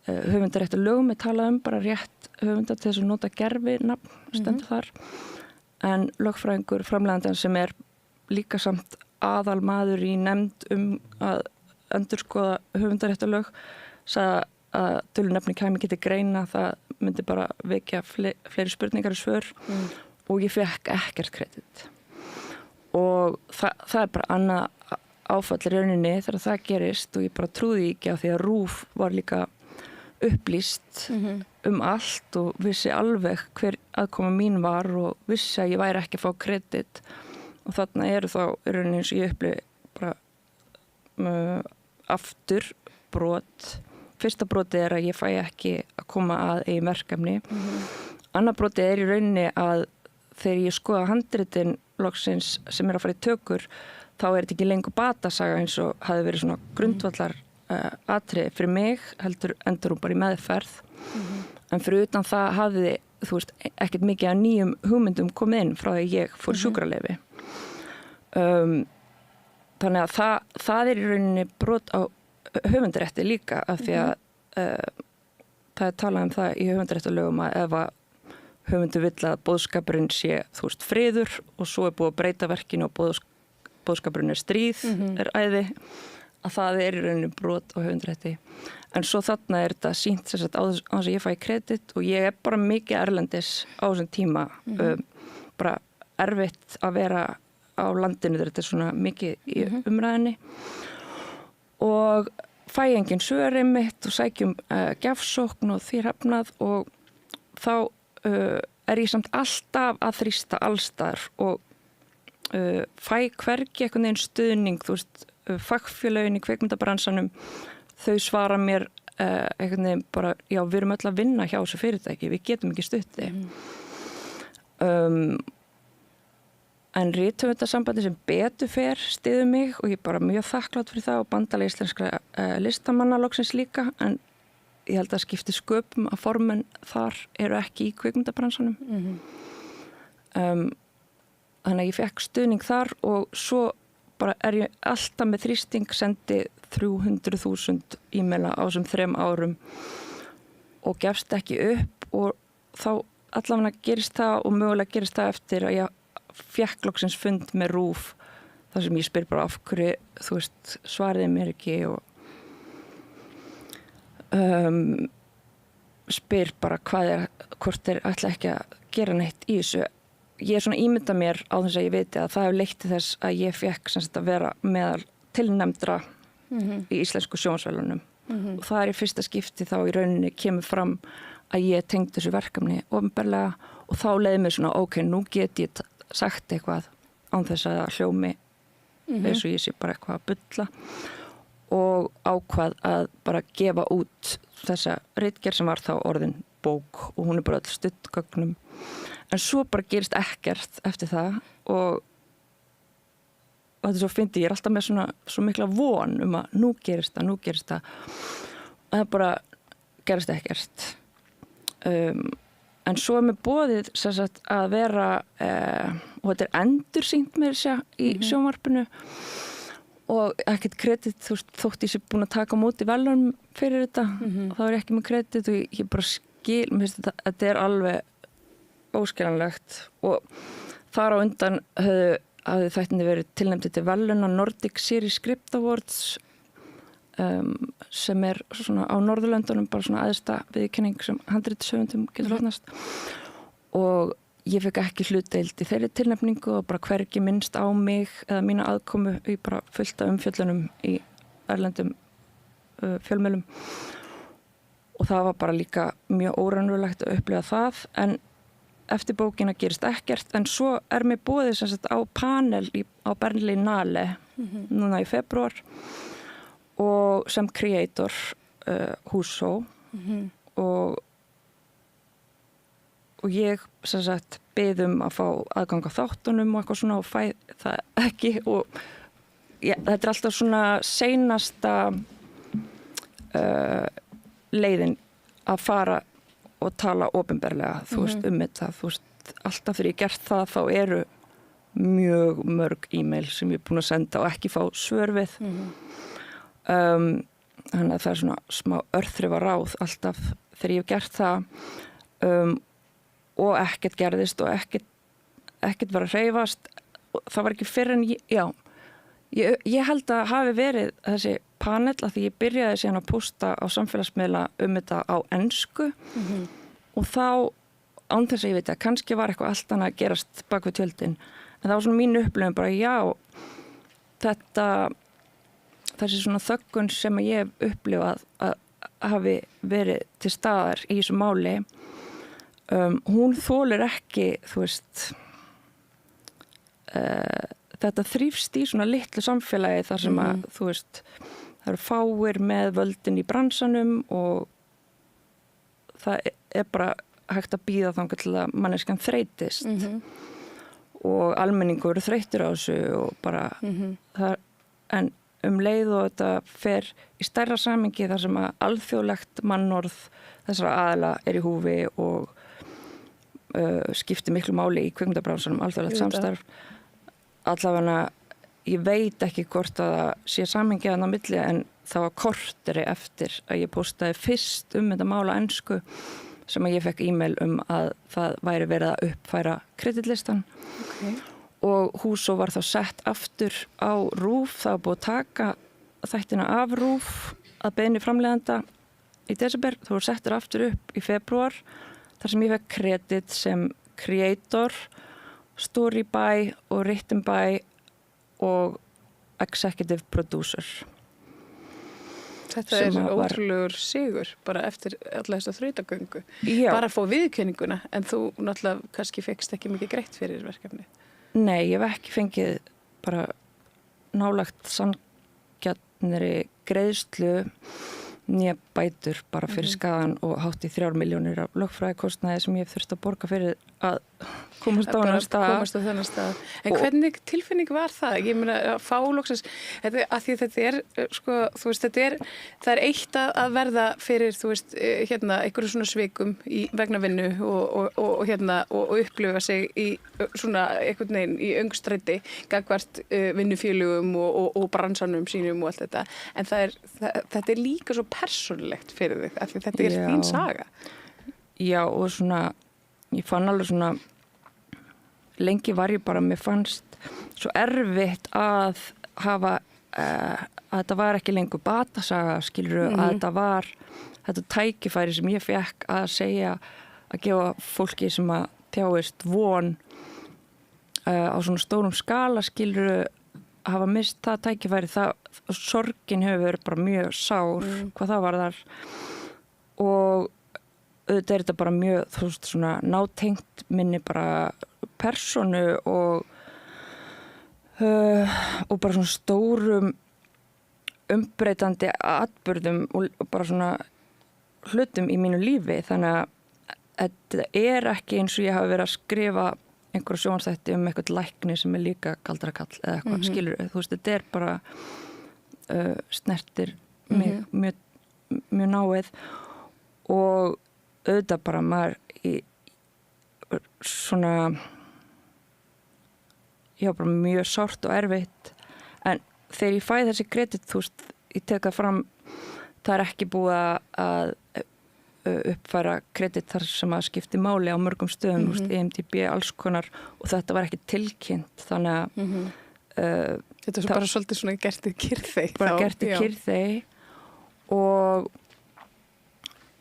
höfundaréttarlögum er talað bara rétt höfundar til þess að nota gerfinafn stendur þar en lögfræðingur framleiðandan sem er líka samt aðal maður í nefnd að endurskoða höfundaréttarlög sagði að dulnefni kæmi ekki til greina, það myndi bara vekja fleiri spurningar í svör og ég fekk ekkert kredit og það er bara annað áfall í rauninni þegar það gerist og ég bara trúði ekki á því að RÚV var líka upplýst allt og vissi alveg hver aðkoma mín var og vissi að ég væri ekki að fá kredit og þarna eru þá í rauninni eins og ég upplifi bara aftur brot. Fyrsta broti er að ég fæ ekki að koma að eigin verkefni. Annað broti er í rauninni að þegar ég skoða handritin loksins sem er að fara í tökur þá er þetta ekki lengur batasaga eins og hafi verið svona grundvallar atriði fyrir mig, heldur endur hún bara í meðferð. En fyrir utan það hafði, ekkert mikið af nýjum hugmyndum komið inn frá því ég fór sjúkraleyfi. Þannig að það er í rauninni brot á höfundarétti líka af því að það er talað það í höfundaréttarlögum að ef að höfundur vill að boðskapurinn sé, friður og svo er búið að breyta verkinu og boðskapurinn er stríð, er æði, að það er í rauninni brot á höfundarétti. En svo þarna er þetta sýnt sem sagt á þess að ég fæ kredit og ég er bara mikið erlendis á þessum tíma, bara erfitt að vera á landinu þegar þetta er svona mikið í umræðinni og fæ engin svör einmitt og sækjum gjafsókn og því hrefnað og þá er ég samt alltaf að þrýsta allstar og fæ hvergi einhvern veginn stuðning, fagfélögin í kvikmyndabransanum, þau svara mér einhvern veginn bara, já, við erum öll að vinna hjá þessu fyrirtæki, við getum ekki stutti. En rithöfundasambandi sem betur fer styður mig og ég er bara mjög þakklátt fyrir það og Bandalag íslenskra listamanna loksins líka, en ég held að skipti sköpum að formenn þar eru ekki í kvikmyndabransanum. Þannig að ég fekk stuðning þar og svo bara er ég alltaf með þrýsting, sendi 300.000 e-maila á þessum 3 árum og gefst ekki upp og þá allavega gerist það og mögulega gerist það eftir að ég fekk loksins fund með RÚV þar þar sem ég spyr bara af hverju, þú veist, svariði mér ekki og spyr bara hvort þeir ætla ekki að gera neitt í þessu. Ég svona ímynda mér á þess að ég veit að það hefur leitt til þess að ég fekk sem sagt að vera meðal tilnefndra í íslensku sjónvarpsverðlaunum og það í fyrsta skipti þá í rauninni kemur fram að ég tengd þessu verkefni opinberlega og þá leiði mér svona ok, nú get ég sagt eitthvað án þess að hljómi eins og ég sé bara eitthvað að bulla og ákvað að bara gefa út þessa ritgerð sem var þá orðin bók og hún bara öll stuttgögnum en svo bara gerist ekkert eftir það og þetta er svo fyndið, ég er alltaf með svona svo mikla von að nú gerist það og það bara gerist ekkert en svo er mér boðið sem sagt að vera og þetta er endursýnt með þess í sjónvarpinu og ekkert kredit, þú veist, þótt ég sé búin að taka á móti verðlaunum fyrir þetta og þá er ég ekki með kredit og ég bara skil, mér finnst þetta er alveg óskiljanlegt og þar á undan hafði þættinni verið tilnefndi til verðlauna Nordic Series Script Awards sem er svona á Norðurlöndunum bara svona æðsta viðurkenning sem handritshöfundum getur hlotnast og ég fekk ekki hlutdeild í þeirri tilnefningu og bara hvergi minnst á mig eða mína aðkomu í bara fullt af umfjöllunum í erlendum fjölmiðlum og það var bara líka mjög óraunverulegt að upplifa það en eftir bókina gerist ekkert en svo er mér boðið sem sagt á panel á Berlinale núna í febrúar og sem creator Húsó og ég sem sagt biðum að fá aðgang á þáttunum og eitthvað svona og fæ það ekki og þetta er alltaf svona seinasta leiðin að fara og tala opinberlega þú veist þetta, þú veist alltaf þegar ég gert það þá eru mjög mörg e-mail sem ég er búin að senda og ekki fá svör við þannig að það er svona smá örþrifa ráð alltaf þegar ég hef gert það og ekkert gerðist og ekkert var að hreyfast það var ekki fyrr en ég held að hafi verið þessi panel að því ég byrjaði síðan að posta á samfélagsmiðla þetta á ensku og þá án þess að ég veit að kannski var eitthvað allt annað að gerast bak við tjöldin en það var svona mín upplifun bara þessi svona þöggun sem ég hef upplifað að hafi verið til staðar í þessu máli hún þolir ekki þú veist þetta þrífst í svona litlu samfélagi þar sem að þú veist það eru fáir með völdin í bransanum og það er bara hægt að bíða þangað til að manneskjan þreytist og almenningur eru þreyttur á þessu og bara það en leið og þetta fer í stærra samhengi þar sem að alþjóðlegt mannorð þessara aðila er í húfi og skiptir miklu máli í kvikmyndabransanum alþjóðlegt samstarf allavega ég veit ekki hvort að það sé samhengi þarna á milli en það var korteri eftir að ég postaði fyrst þetta mál á ensku sem að ég fekk e-mail að það væri verið að uppfæra kreditlistan og Húsó var þá sett aftur á RÚV, það var búið að taka þættina af RÚV að beiðni framleiðanda í desember, það voru settir aftur upp í febrúar þar sem ég fekk kredit sem creator, story by og written by og executive producer. Þetta er ótrúlegur sigur bara eftir alla þessa þrautagöngu. Bara að fá viðurkenninguna en þú náttúrulega kannski fékkst ekki mikið greitt fyrir verkefni. Nei, ég hef ekki fengið bara nálagt sanngjarnri greiðslu né bætur bara fyrir skaðan og hátt í 3 milljónir af lögfræðikostnaði sem ég hef þurft að borga fyrir að komast á þennan stað. En hvernig tilfinning var það? Ég meina að fá loksins, að því þetta er, sko, þú veist, það er eitt að verða fyrir, þú veist, einhverju svona svikum vegna vinnu og upplifa sig í svona einhvern veginn í öngstræti gagnvart vinnufélögum og bransanum sínum og allt þetta. En þetta er líka svo persónulegt fyrir þig, af því þetta er þín saga. Já, og svona, ég fann alveg svona, lengi var ég bara, mér fannst svo erfitt að hafa að þetta var ekki lengur batasaga, skilurðu, að þetta var þetta tækifæri sem ég fekk að segja, að gefa fólki sem að þjáist von á svona stórum skala, skilurðu, hafa mist það tækifæri, sorgin hefur verið bara mjög sár hvað það var þar og auðvitað er þetta bara mjög, þú veist, svona nátengt minni bara persónu og bara svona stórum umbreytandi atburðum og bara svona hlutum í mínu lífi, þannig að þetta er ekki eins og ég hafi verið að skrifa einhverju sjónvarpsþætti eitthvað lækni sem er líka galdrakall eða eitthvað, skilur, þú veist, þetta er bara snertir mig mjög náið og auðvitað bara maður í svona já, bara mjög sárt og erfitt, en þegar ég fæ þessi kredit, þú veist, ég tek það fram, það er ekki búið að uppfæra kredit þar sem að skipti máli á mörgum stöðum, þú veist, IMDb, alls konar, og þetta var ekki tilkynnt, þannig að þetta er bara svolítið svona gert í kyrrþey. Bara gert í kyrrþey og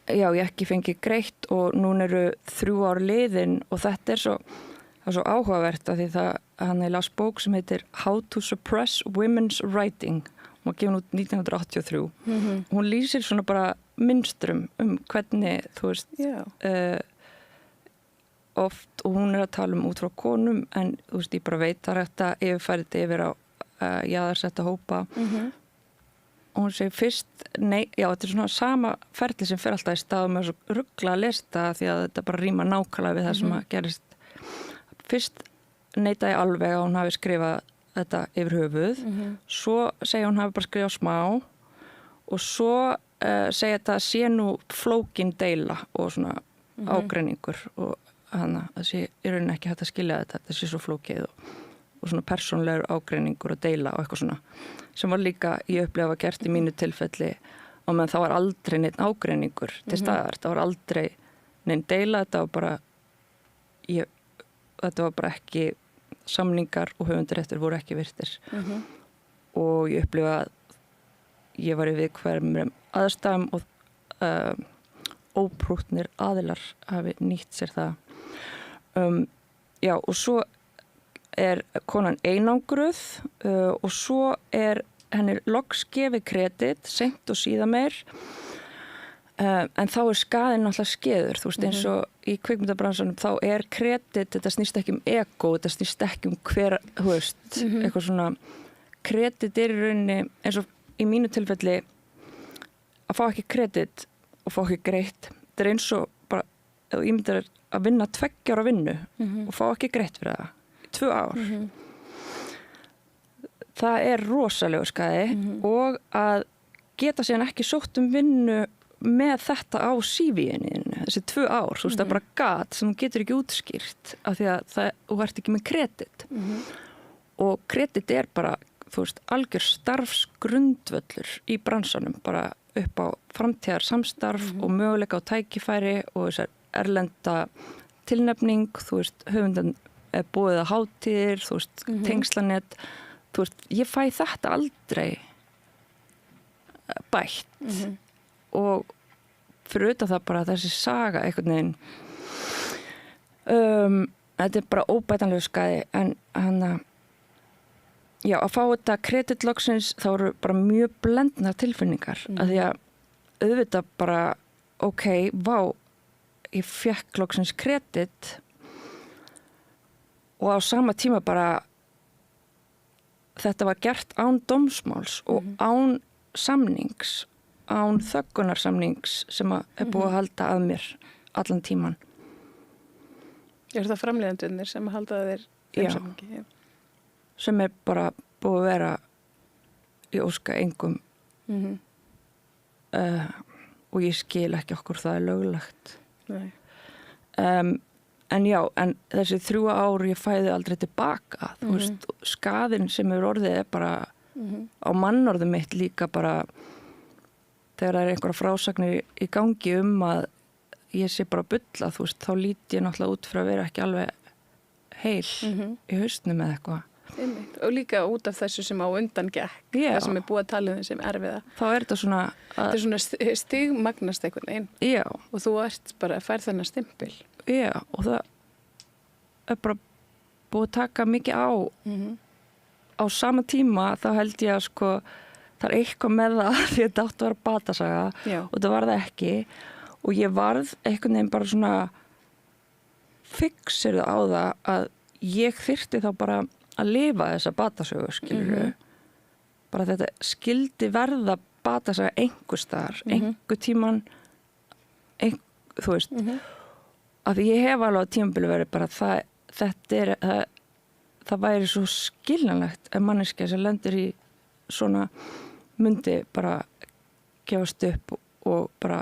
já, ég ekki fengið greitt og núna eru 3 ár liðin og þetta er svo áhugavert að því hann er las bók sem heitir How to Suppress Women's Writing. Hún var gefin út 1983. Hún lýsir svona bara mynstrum hvernig, þú veist, oft, og hún er að tala út frá konum, en þú veist, ég bara veit það er hægt að yfirfæra þetta yfir á jaðarsetta hópa. Og hún segir fyrst, nei, já, þetta er svona sama ferli sem fer alltaf í stað með svo ruggla að lesta því að þetta bara rýma nákvæmlega við það sem að gerist. Fyrst neitaði alveg að hún hafi skrifað þetta yfir höfuð, svo segja hún hafi bara skrifað smá og svo segja þetta sé nú flókin deila og svona ágreiningur og hana, það sé í rauninni ekki hægt að skilja þetta sé svo flókið og svona persónlegur ágreiningur og deila og eitthvað svona sem var líka ég upplifa að gert í mínu tilfelli og menn það var aldrei neitt ágreiningur til staðar, það var aldrei neitt deila, þetta var bara þetta var bara ekki samningar og höfundaréttur voru ekki virtir og ég upplifa að ég var í viðkvæmum aðstæðum og óprúttnir aðilar hafi nýtt sér það já, og svo er konan einangruð og svo er henni loks gefið kredit seint og síðan meir en þá er skaðinn náttúrulega skeður, þú veist, eins og í kvikmyndabransanum þá er kredit, þetta snýst ekki ego, þetta snýst ekki hver, þú veist, eitthvað svona kredit er í rauninni, eins og í mínu tilfelli að fá ekki kredit og fá ekki greitt, þetta er eins og bara, ef þú ímyndar að vinna 2 ára vinnu og fá ekki greitt fyrir það, 2 ár. Það er rosalegur skaði og að geta síðan ekki sótt vinnu með þetta á CV-inu, þessi 2 ár, þú veist, það er bara gat sem þú getur ekki útskýrt af því að þú ert ekki með kredit og kredit er bara, þú veist, algjör starfsgrundvöllur í bransanum, bara upp á framtíðar samstarf og möguleika á tækifæri og þessar erlenda tilnefning, þú veist, höfundan er búið að hátíðir, þú veist, tengslanett, þú veist, ég fæ þetta aldrei bætt og fyrir auðvitað það bara þessi saga einhvern veginn þetta er bara óbætanlegu skaði en hann já, að fá þetta kreditloksins þá eru bara mjög blendnar tilfinningar að því að auðvitað bara ok, vá ég fekk loksins kredit og á sama tíma bara þetta var gert án dómsmáls og án samnings án þöggunarsamnings sem er búið að halda að mér allan tíman. Er það framleiðendurnir sem halda þér þeim samningi? Já. Sem er bara búið að vera í óska engum og ég skil ekki okkur það er löglegt. Nei. En já, en þessi 3 ár ég fæði aldrei tilbaka. Þú veist, skaðinn sem er orðið er bara á mannorðum mitt líka bara þegar það er einhverja frásagnir í gangi að ég sé bara bulla, þú veist, þá lít ég náttúrulega út fyrir að vera ekki alveg heil í haustnum eða eitthvað. Einmitt. Og líka út af þessu sem á undan gekk, það sem búið að tala sem erfiða. Þá þetta svona... Þetta svona stigmagnast einhvern veginn. Já. Og þú ert bara að færa þennan stimpil. Já, og það bara búið að taka mikið á. Á sama tíma þá held ég að sko, það eitthvað með það því að þetta átt að vera batasaga og það var það ekki. Og ég varð einhvern veginn bara svona fixirðu á það að ég þyrfti þá bara að lifa þessa batasögu, skilur bara þetta skildi verða batasaga einhver staðar, einhver tíman þú veist að ég hef alveg á tímabili verið bara það væri svo skiljanlegt að manneskja sem lendir í svona myndi bara gefast upp og bara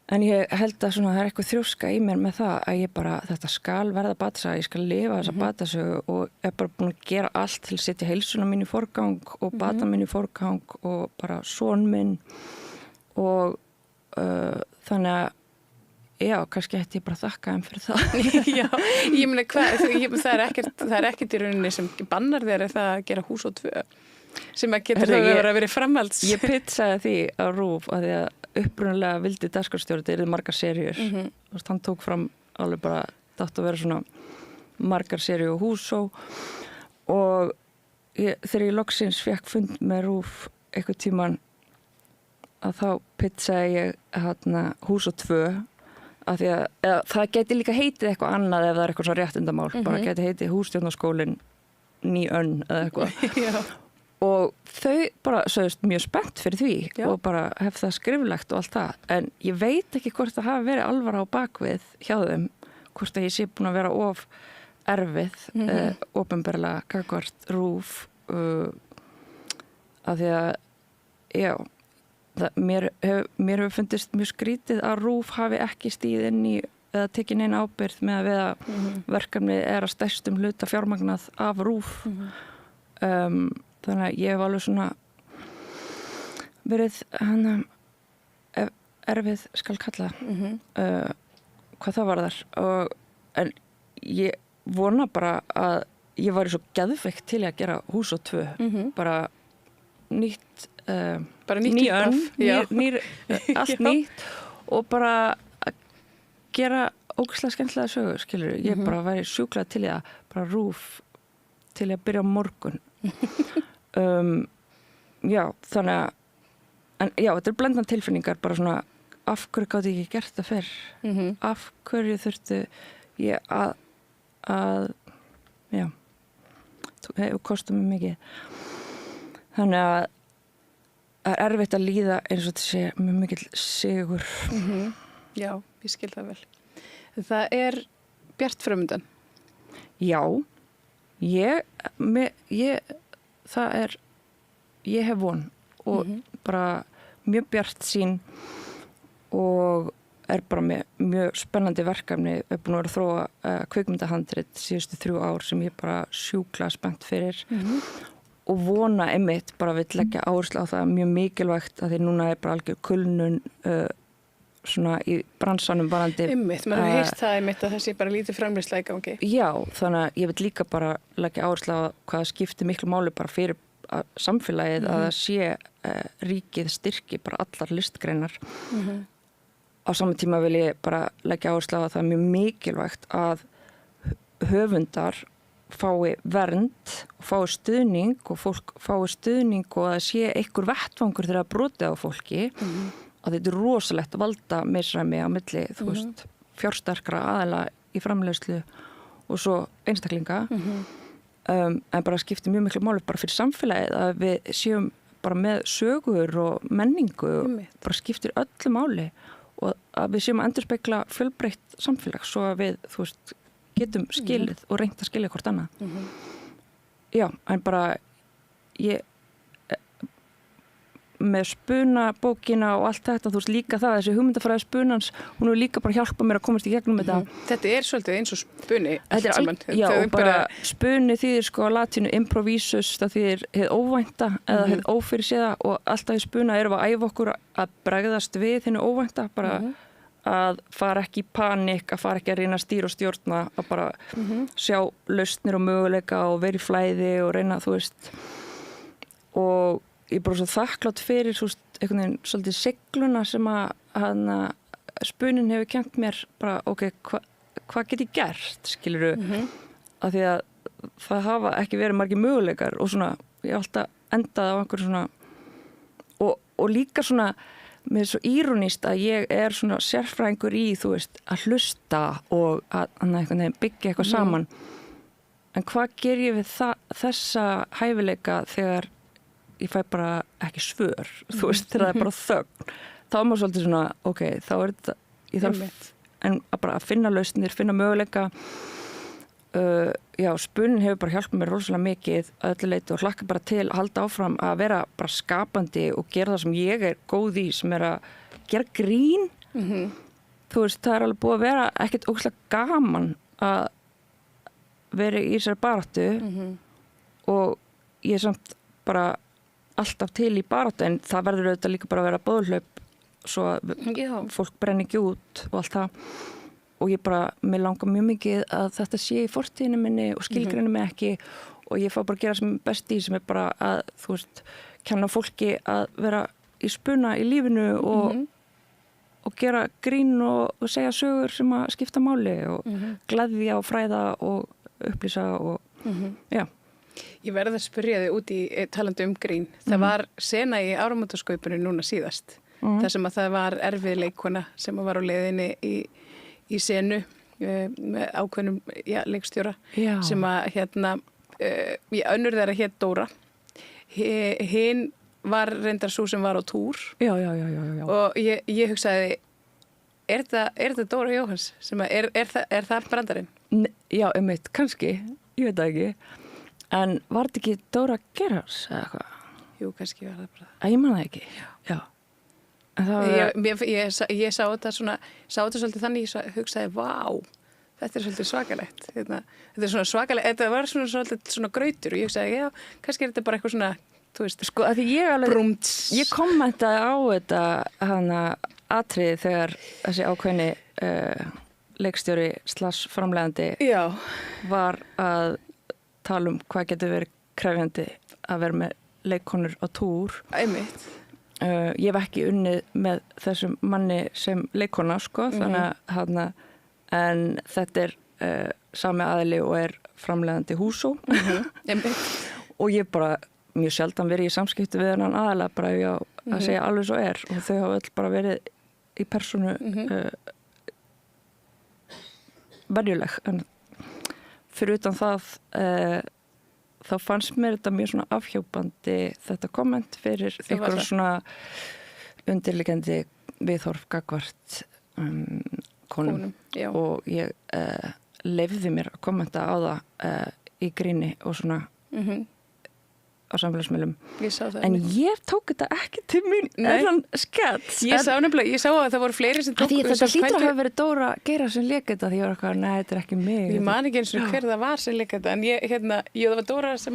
en ég held að svona, það eitthvað þrjóska í mér með það að ég bara, þetta skal verða batasaga, ég skal lifa þessa batasögu og er bara búin að gera allt til að setja heilsuna mín í forgang og bata mín í forgang og bara son minn og þannig að já, kannski ætti ég bara þakka þeim fyrir það. Já, ég meina það er ekkert í rauninni sem bannar þér það að gera hús og 2 sem að getur það að vera framhalds. Ég pitsaði því á RÚV að því að upprunalega vildi dagskrárstjóri þetta yrði margar seríur. Hann tók fram alveg bara dátt að vera svona margar seríu og húsó og þegar ég loksins fekk fund með RÚV eitthvað tíman að þá pitsaði ég hús og 2 að því að það geti líka heitið eitthvað annað ef það er eitthvað svo réttindamál bara geti heitið hússtjórnarskólinn ný önn eða eitthvað og þau bara sögust mjög spennt fyrir því og bara hef það skriflegt og allt það en ég veit ekki hvort það hafi verið alvara á bakvið hjá þeim hvort að ég sé búin að vera of erfið opinberlega gagnvart RÚV af því að já mér hefur fundist mjög skrítið að RÚV hafi ekki stíð inn í eða tekið neina ábyrgð með að við að verkefni er að stærstum hluta fjármagnað af RÚV þannig að ég hef alveg svona verið erfið skal kalla hvað það var þar en ég vona bara að ég var svo geðveikt til að gera hús og 2 bara nýtt allt nýtt og bara að gera ógeðslega skemmtilega sögu, skilur ég bara væri sjúklega til að bara RÚV til að byrja á morgun já, þannig að en já, þetta er blendan tilfinningar bara svona, af hverju gátt ég ekki gert það fyrr af hverju þurftu ég að já hefur kostað mér mikið þannig að það er erfitt að líða eins og þetta sé með mikill sigur Já, ég skil það vel það er bjart framundan Já ég hef von og bara mjög bjartsýn og er bara með mjög spennandi verkefni er búin að vera að þróa kvikmyndahandrit síðustu 3 ár sem ég bara sjúkla spennt fyrir og vona einmitt bara vill leggja áherslu á það mjög mikilvægt að því núna er bara algjör kulnun svona í bransanum varandi einmitt, maður hefur heyrt það einmitt að það sé bara lítið framleiðsla í gangi Já, þannig að ég vil líka bara leggja áherslu á hvað skiptir miklu máli bara fyrir samfélagið að það sé ríkið styrki bara allar listgreinar á saman tíma vil ég bara leggja áherslu á að það er mjög mikilvægt að höfundar fái vernd og fái stuðning og fólk fái stuðning og að sé einhver vettvangur þegar brotið á fólki að þetta er rosalegt að valda misræmi á milli, þú veist, fjársterkra aðila í framleiðslu og svo einstaklinga en bara skiptir mjög miklu máli bara fyrir samfélagið að við séum bara með sögur og menningu bara skiptir öllu máli og að við séum að endurspegla fjölbreytt samfélag svo að við, þú veist, getum skilið og reynt að skilja hvort annað Já, en bara ég með spunabókina og allt þetta, þú veist líka það, þessi hugmyndafræði spunans, hún hefur líka bara hjálpað mér að komast í gegnum þetta. Þetta er svolítið eins og spuni. Já, og bara spuni þýðir sko á latínu improvisus, það þýðir hið óvænta eða hið ófyrirséða og alltaf í spuna erum við að æfa okkur að bregðast við hennu óvænta, bara að fara ekki í panik, að fara ekki að reyna að stýra og stjórna, að bara sjá lausnir og möguleika og vera í flæði og reyna, þú veist. Og ég er bara svo þakklátt fyrir, þú veist, einhvern veginn svolítið sigluna sem að spunin hefur kennt mér bara, ok, hvað get ég gert, skilurðu, af því að það hafa ekki verið margir möguleikar og svona, ég hef alltaf endað á einhverjum svona, og líka svona, mér er svo írónískt að ég er svona sérfræðingur í, þú veist, að hlusta og að byggja eitthvað saman. En hvað ger ég við þessa hæfileika þegar ég fæ bara ekki svör, þú veist, þegar það er bara þögn. Þá er maður svolítið svona, ok, þá er þetta, ég þarf bara að finna lausnir, finna möguleika. Já, spunnin hefur bara hjálpað mér rosalega mikið að öllu leyti og hlakka bara til að halda áfram að vera bara skapandi og gera það sem ég er góð í, sem er að gera grín. Þú veist, það er alveg búið að vera ekkert ógeðslega gaman að vera í þessari baráttu og ég er samt bara alltaf til í baráttu, en það verður auðvitað líka bara að vera boðhlaup svo að fólk brenni ekki út og allt það. Og ég bara, mér langar mjög mikið að þetta sé í fortíðinni minni og skilgreini mig ekki og ég fá bara að gera sem best í, sem er bara að, þú veist, kenna fólki að vera í spuna í lífinu og gera grín og segja sögur sem að skipta máli og gleðja og fræða og upplýsa og já. Ég verði að spyrja þig út í talandi grín. Það var sena í áramótaskaupinu núna síðast. þar sem að það var erfið leikona sem var á leiðinni í senu með ákveðnum leikstjóra sem að önnur þeirra hét Dóra. Hinn var reyndar svo sem var á túr og ég hugsaði, er þetta Dóra Jóhanns? Er það brandarinn? Já, einmitt, kannski, ég veit það ekki. En var þetta ekki Dóra Gerhards eða eitthvað? Jú, kannski var það bara. Ég man það ekki. Já. Ég sá þetta svolítið þannig, ég hugsaði, vá, þetta er svolítið svakalegt. Þetta er svona svakalegt, þetta var svolítið svona grautur og ég hugsaði, já, kannski er þetta bara eitthvað svona, þú veist, sko, að því ég kommentaði á þetta atriði þegar þessi ákveðni leikstjóri / framleiðandi var að tala um hvað getur verið krefjandi að vera með leikkonur á túr. Einmitt. Ég hef ekki unnið með þessum manni sem leikona, sko, þannig að en þetta er sami aðili og er framleiðandi Húsó. Og ég bara mjög sjaldan verið í samskipti við hennan aðalega bara að segja alveg svo er og þau hafa öll bara verið í persónu venjuleg, en fyrir utan það þá fannst mér þetta mjög svona afhjúpandi þetta komment fyrir einhverjum svona undirliggjandi viðhorf gagnvart konum og ég leyfði mér að kommenta á það í gríni og svona á samfélagsmiðlum. En ég tók þetta ekki til mín enn skets. Ég sá að það voru fleiri sem tók þetta hlýtur að hafa verið Dóra Gerhards sem lék þetta því ég var eitthvað, nei, þetta er ekki mig. Ég man ekki eins og hver það var sem lék þetta, en það var Dóra sem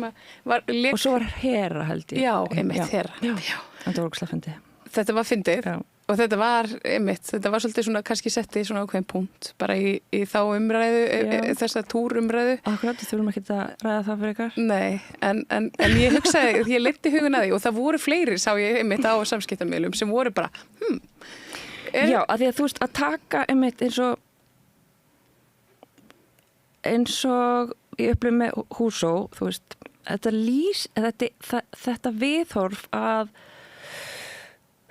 var lék. Og svo var Hera, held ég. Já, einmitt, Hera. Já. En það var ógeðslega fyndið. Þetta var fyndið. Og þetta var svolítið svona kannski settið svona ákveðin punkt bara í þá umræðu, þessa túrumræðu. Akkurat, þú þurfum ekki að ræða það fyrir ykkar. Nei, en ég hugsaði, ég leiddi hugun að því og það voru fleiri, sá ég einmitt á samskiptamiðlum sem voru bara, Já, að því að þú veist, að taka einmitt eins og ég upplifði með Húsó, þú veist, þetta viðhorf að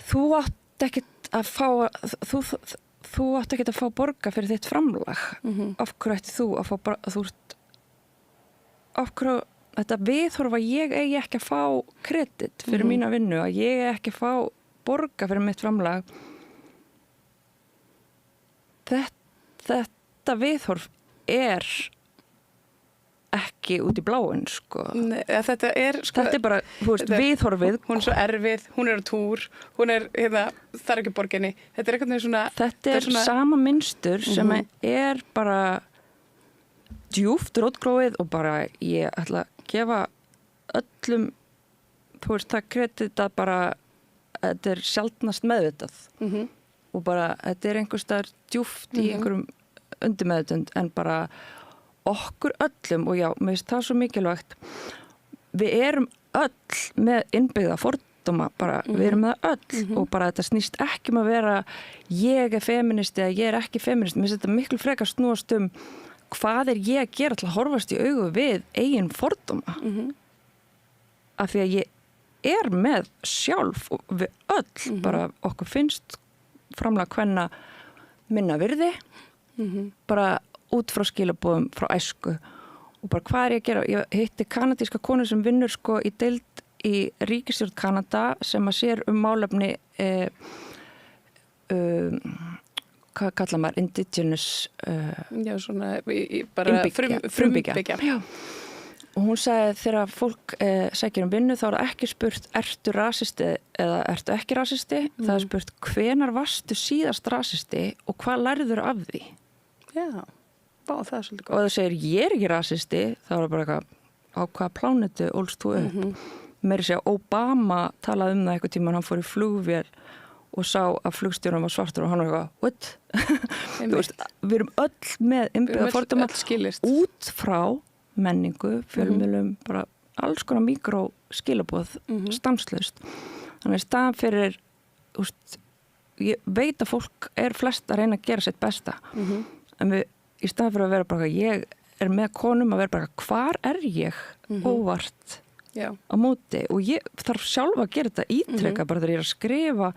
þú átt ekkert að fá borga fyrir þitt framlag. Af hverju ætti þú að fá af hverju þetta viðhorf að ég eigi ekki að fá kredit fyrir mína vinnu, að ég eigi ekki að fá borga fyrir mitt framlag. Þetta viðhorf er ekki út í bláin, sko. Nei, þetta er bara, þú veist, viðhorfið. Hún er svo erfið, hún er á túr, hún er, það er ekki borginni. Þetta er eitthvað svona... Þetta er sama mynstur sem er bara djúpt rótgróið og bara ég ætla að gefa öllum, þú veist, það kredita bara, þetta er sjaldnast meðvitað. og bara, þetta einhvers staðar djúpt í einhverjum undirmeðutund en bara okkur öllum og já, mér finnst það svo mikilvægt við erum öll með innbyggða fordóma bara, við erum með öll og bara þetta snýst ekki að vera ég feministi eða ég ekki feministi, mér finnst þetta miklu frekar snúast hvað ég að gera til að horfast í augu við eigin fordóma af því að ég með sjálf og við öll bara okkur finnst framlega kvenna minna virði bara út frá skilaboðum frá æsku og bara hvað ég að gera? Ég hitti kanadíska konu sem vinnur sko í deild í ríkisstjórn Kanada sem að sér málefni hvað kallar maður? Indigenous já, svona bara frumbyggja. Já. Og hún sagði þegar fólk sækir vinnu þá það ekki spurt ertu rasisti eða ertu ekki rasisti það spurt hvenar varstu síðast rasisti og hvað lærður af því? Já, það er svolítið góð. Og það segir ég ekki rasisti þá það bara eitthvað á hvaða plánetu ólst þú upp? Meiri segja Obama talaði það eitthvað tíma hann fór í flugvél og sá að flugstjórnum var svartur og hann var eitthvað, what? Veist, við erum öll með innbyggða fordóma út frá menningu, fjölmiðlum, bara alls konar mikró skilaboð stanslaust. Þannig að staðan fyrir, ég veit að fólk flest að reyna að gera sitt besta. En við, í staðan fyrir að vera bara, ég með konum að vera bara, hvar ég óvart á móti? Og ég þarf sjálf að gera þetta ítrekka, bara þegar ég að skrifa,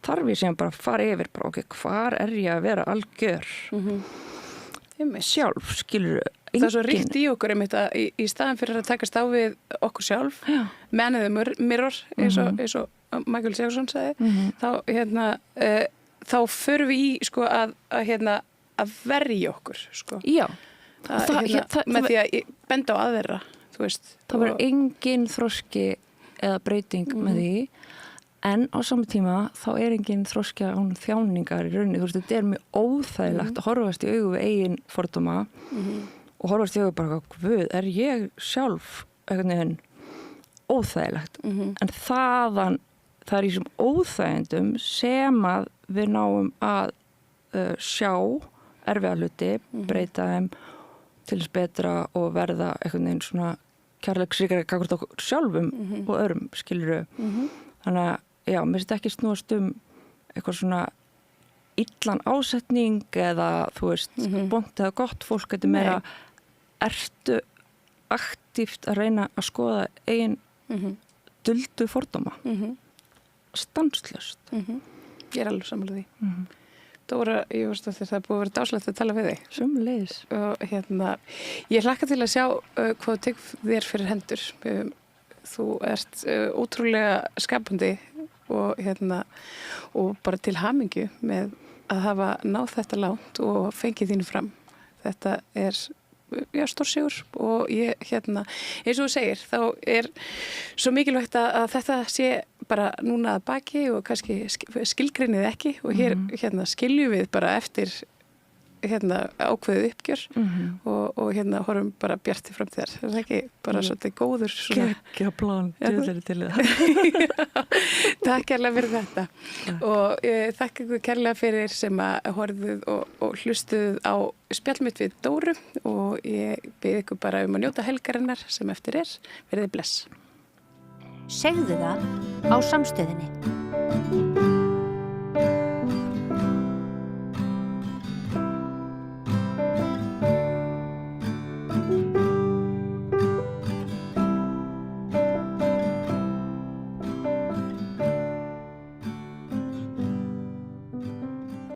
þarf ég sem bara að fara yfir, bara, okay, hvar ég að vera algjör? Sjálf, skilur það svo ríkt í okkur einmitt að í staðan fyrir að takast á við okkur sjálf man in the mirror eins og Michael Jackson sagði þá förum við í sko að verja okkur sko. Já með því að benda á aðra þú veist. Það verður engin þroski eða breyting með því en á saman tíma þá engin þroski án þjáningar í rauninni, þú veist, þetta mjög óþægilegt að horfast í augu við eigin fordóma og horfast í augu bara, guð, ég sjálf einhvern veginn óþægilegt en það í þessum óþægindum sem að við náum að sjá erfiða hluti, breyta þeim til þess betra og verða einhvern veginn svona kærleiksríkari gagnvart okkur sjálfum og öðrum, skilurðu. Þannig að já, mér finnst ekki snúast eitthvað svona illan ásetning eða þú veist, bont eða gott fólk getur meira ertu aktíft að reyna að skoða eigin duldu fordóma stanslaust. Ég alveg sammála því. Dóra, ég veist að það búið að vera dáslegt að tala við þig. Sömuleiðis. Og ég hlakka til að sjá hvað tekur þér fyrir hendur. Þú ert ótrúlega skapandi og bara til hamingju með að hafa náð þetta langt og fengið þínu fram. Þetta stórsigur og ég eins og þú segir, þá svo mikilvægt að þetta sé bara núna að baki og kannski skilgreinið ekki og hér skiljum við bara eftir ákveðið uppgjör og horfum bara bjart til framtíðar. Það ekki bara svolítið góður svona... Gekkja plan, djöðlega til það. Takk kærlega fyrir þetta. Og þakka ykkur kærlega fyrir sem að horfðuð og hlustuð á spjallmitt við Dóru og ég bið ykkur bara að njóta helgarinnar sem eftir verið bless. Segðu það á Samstöðinni.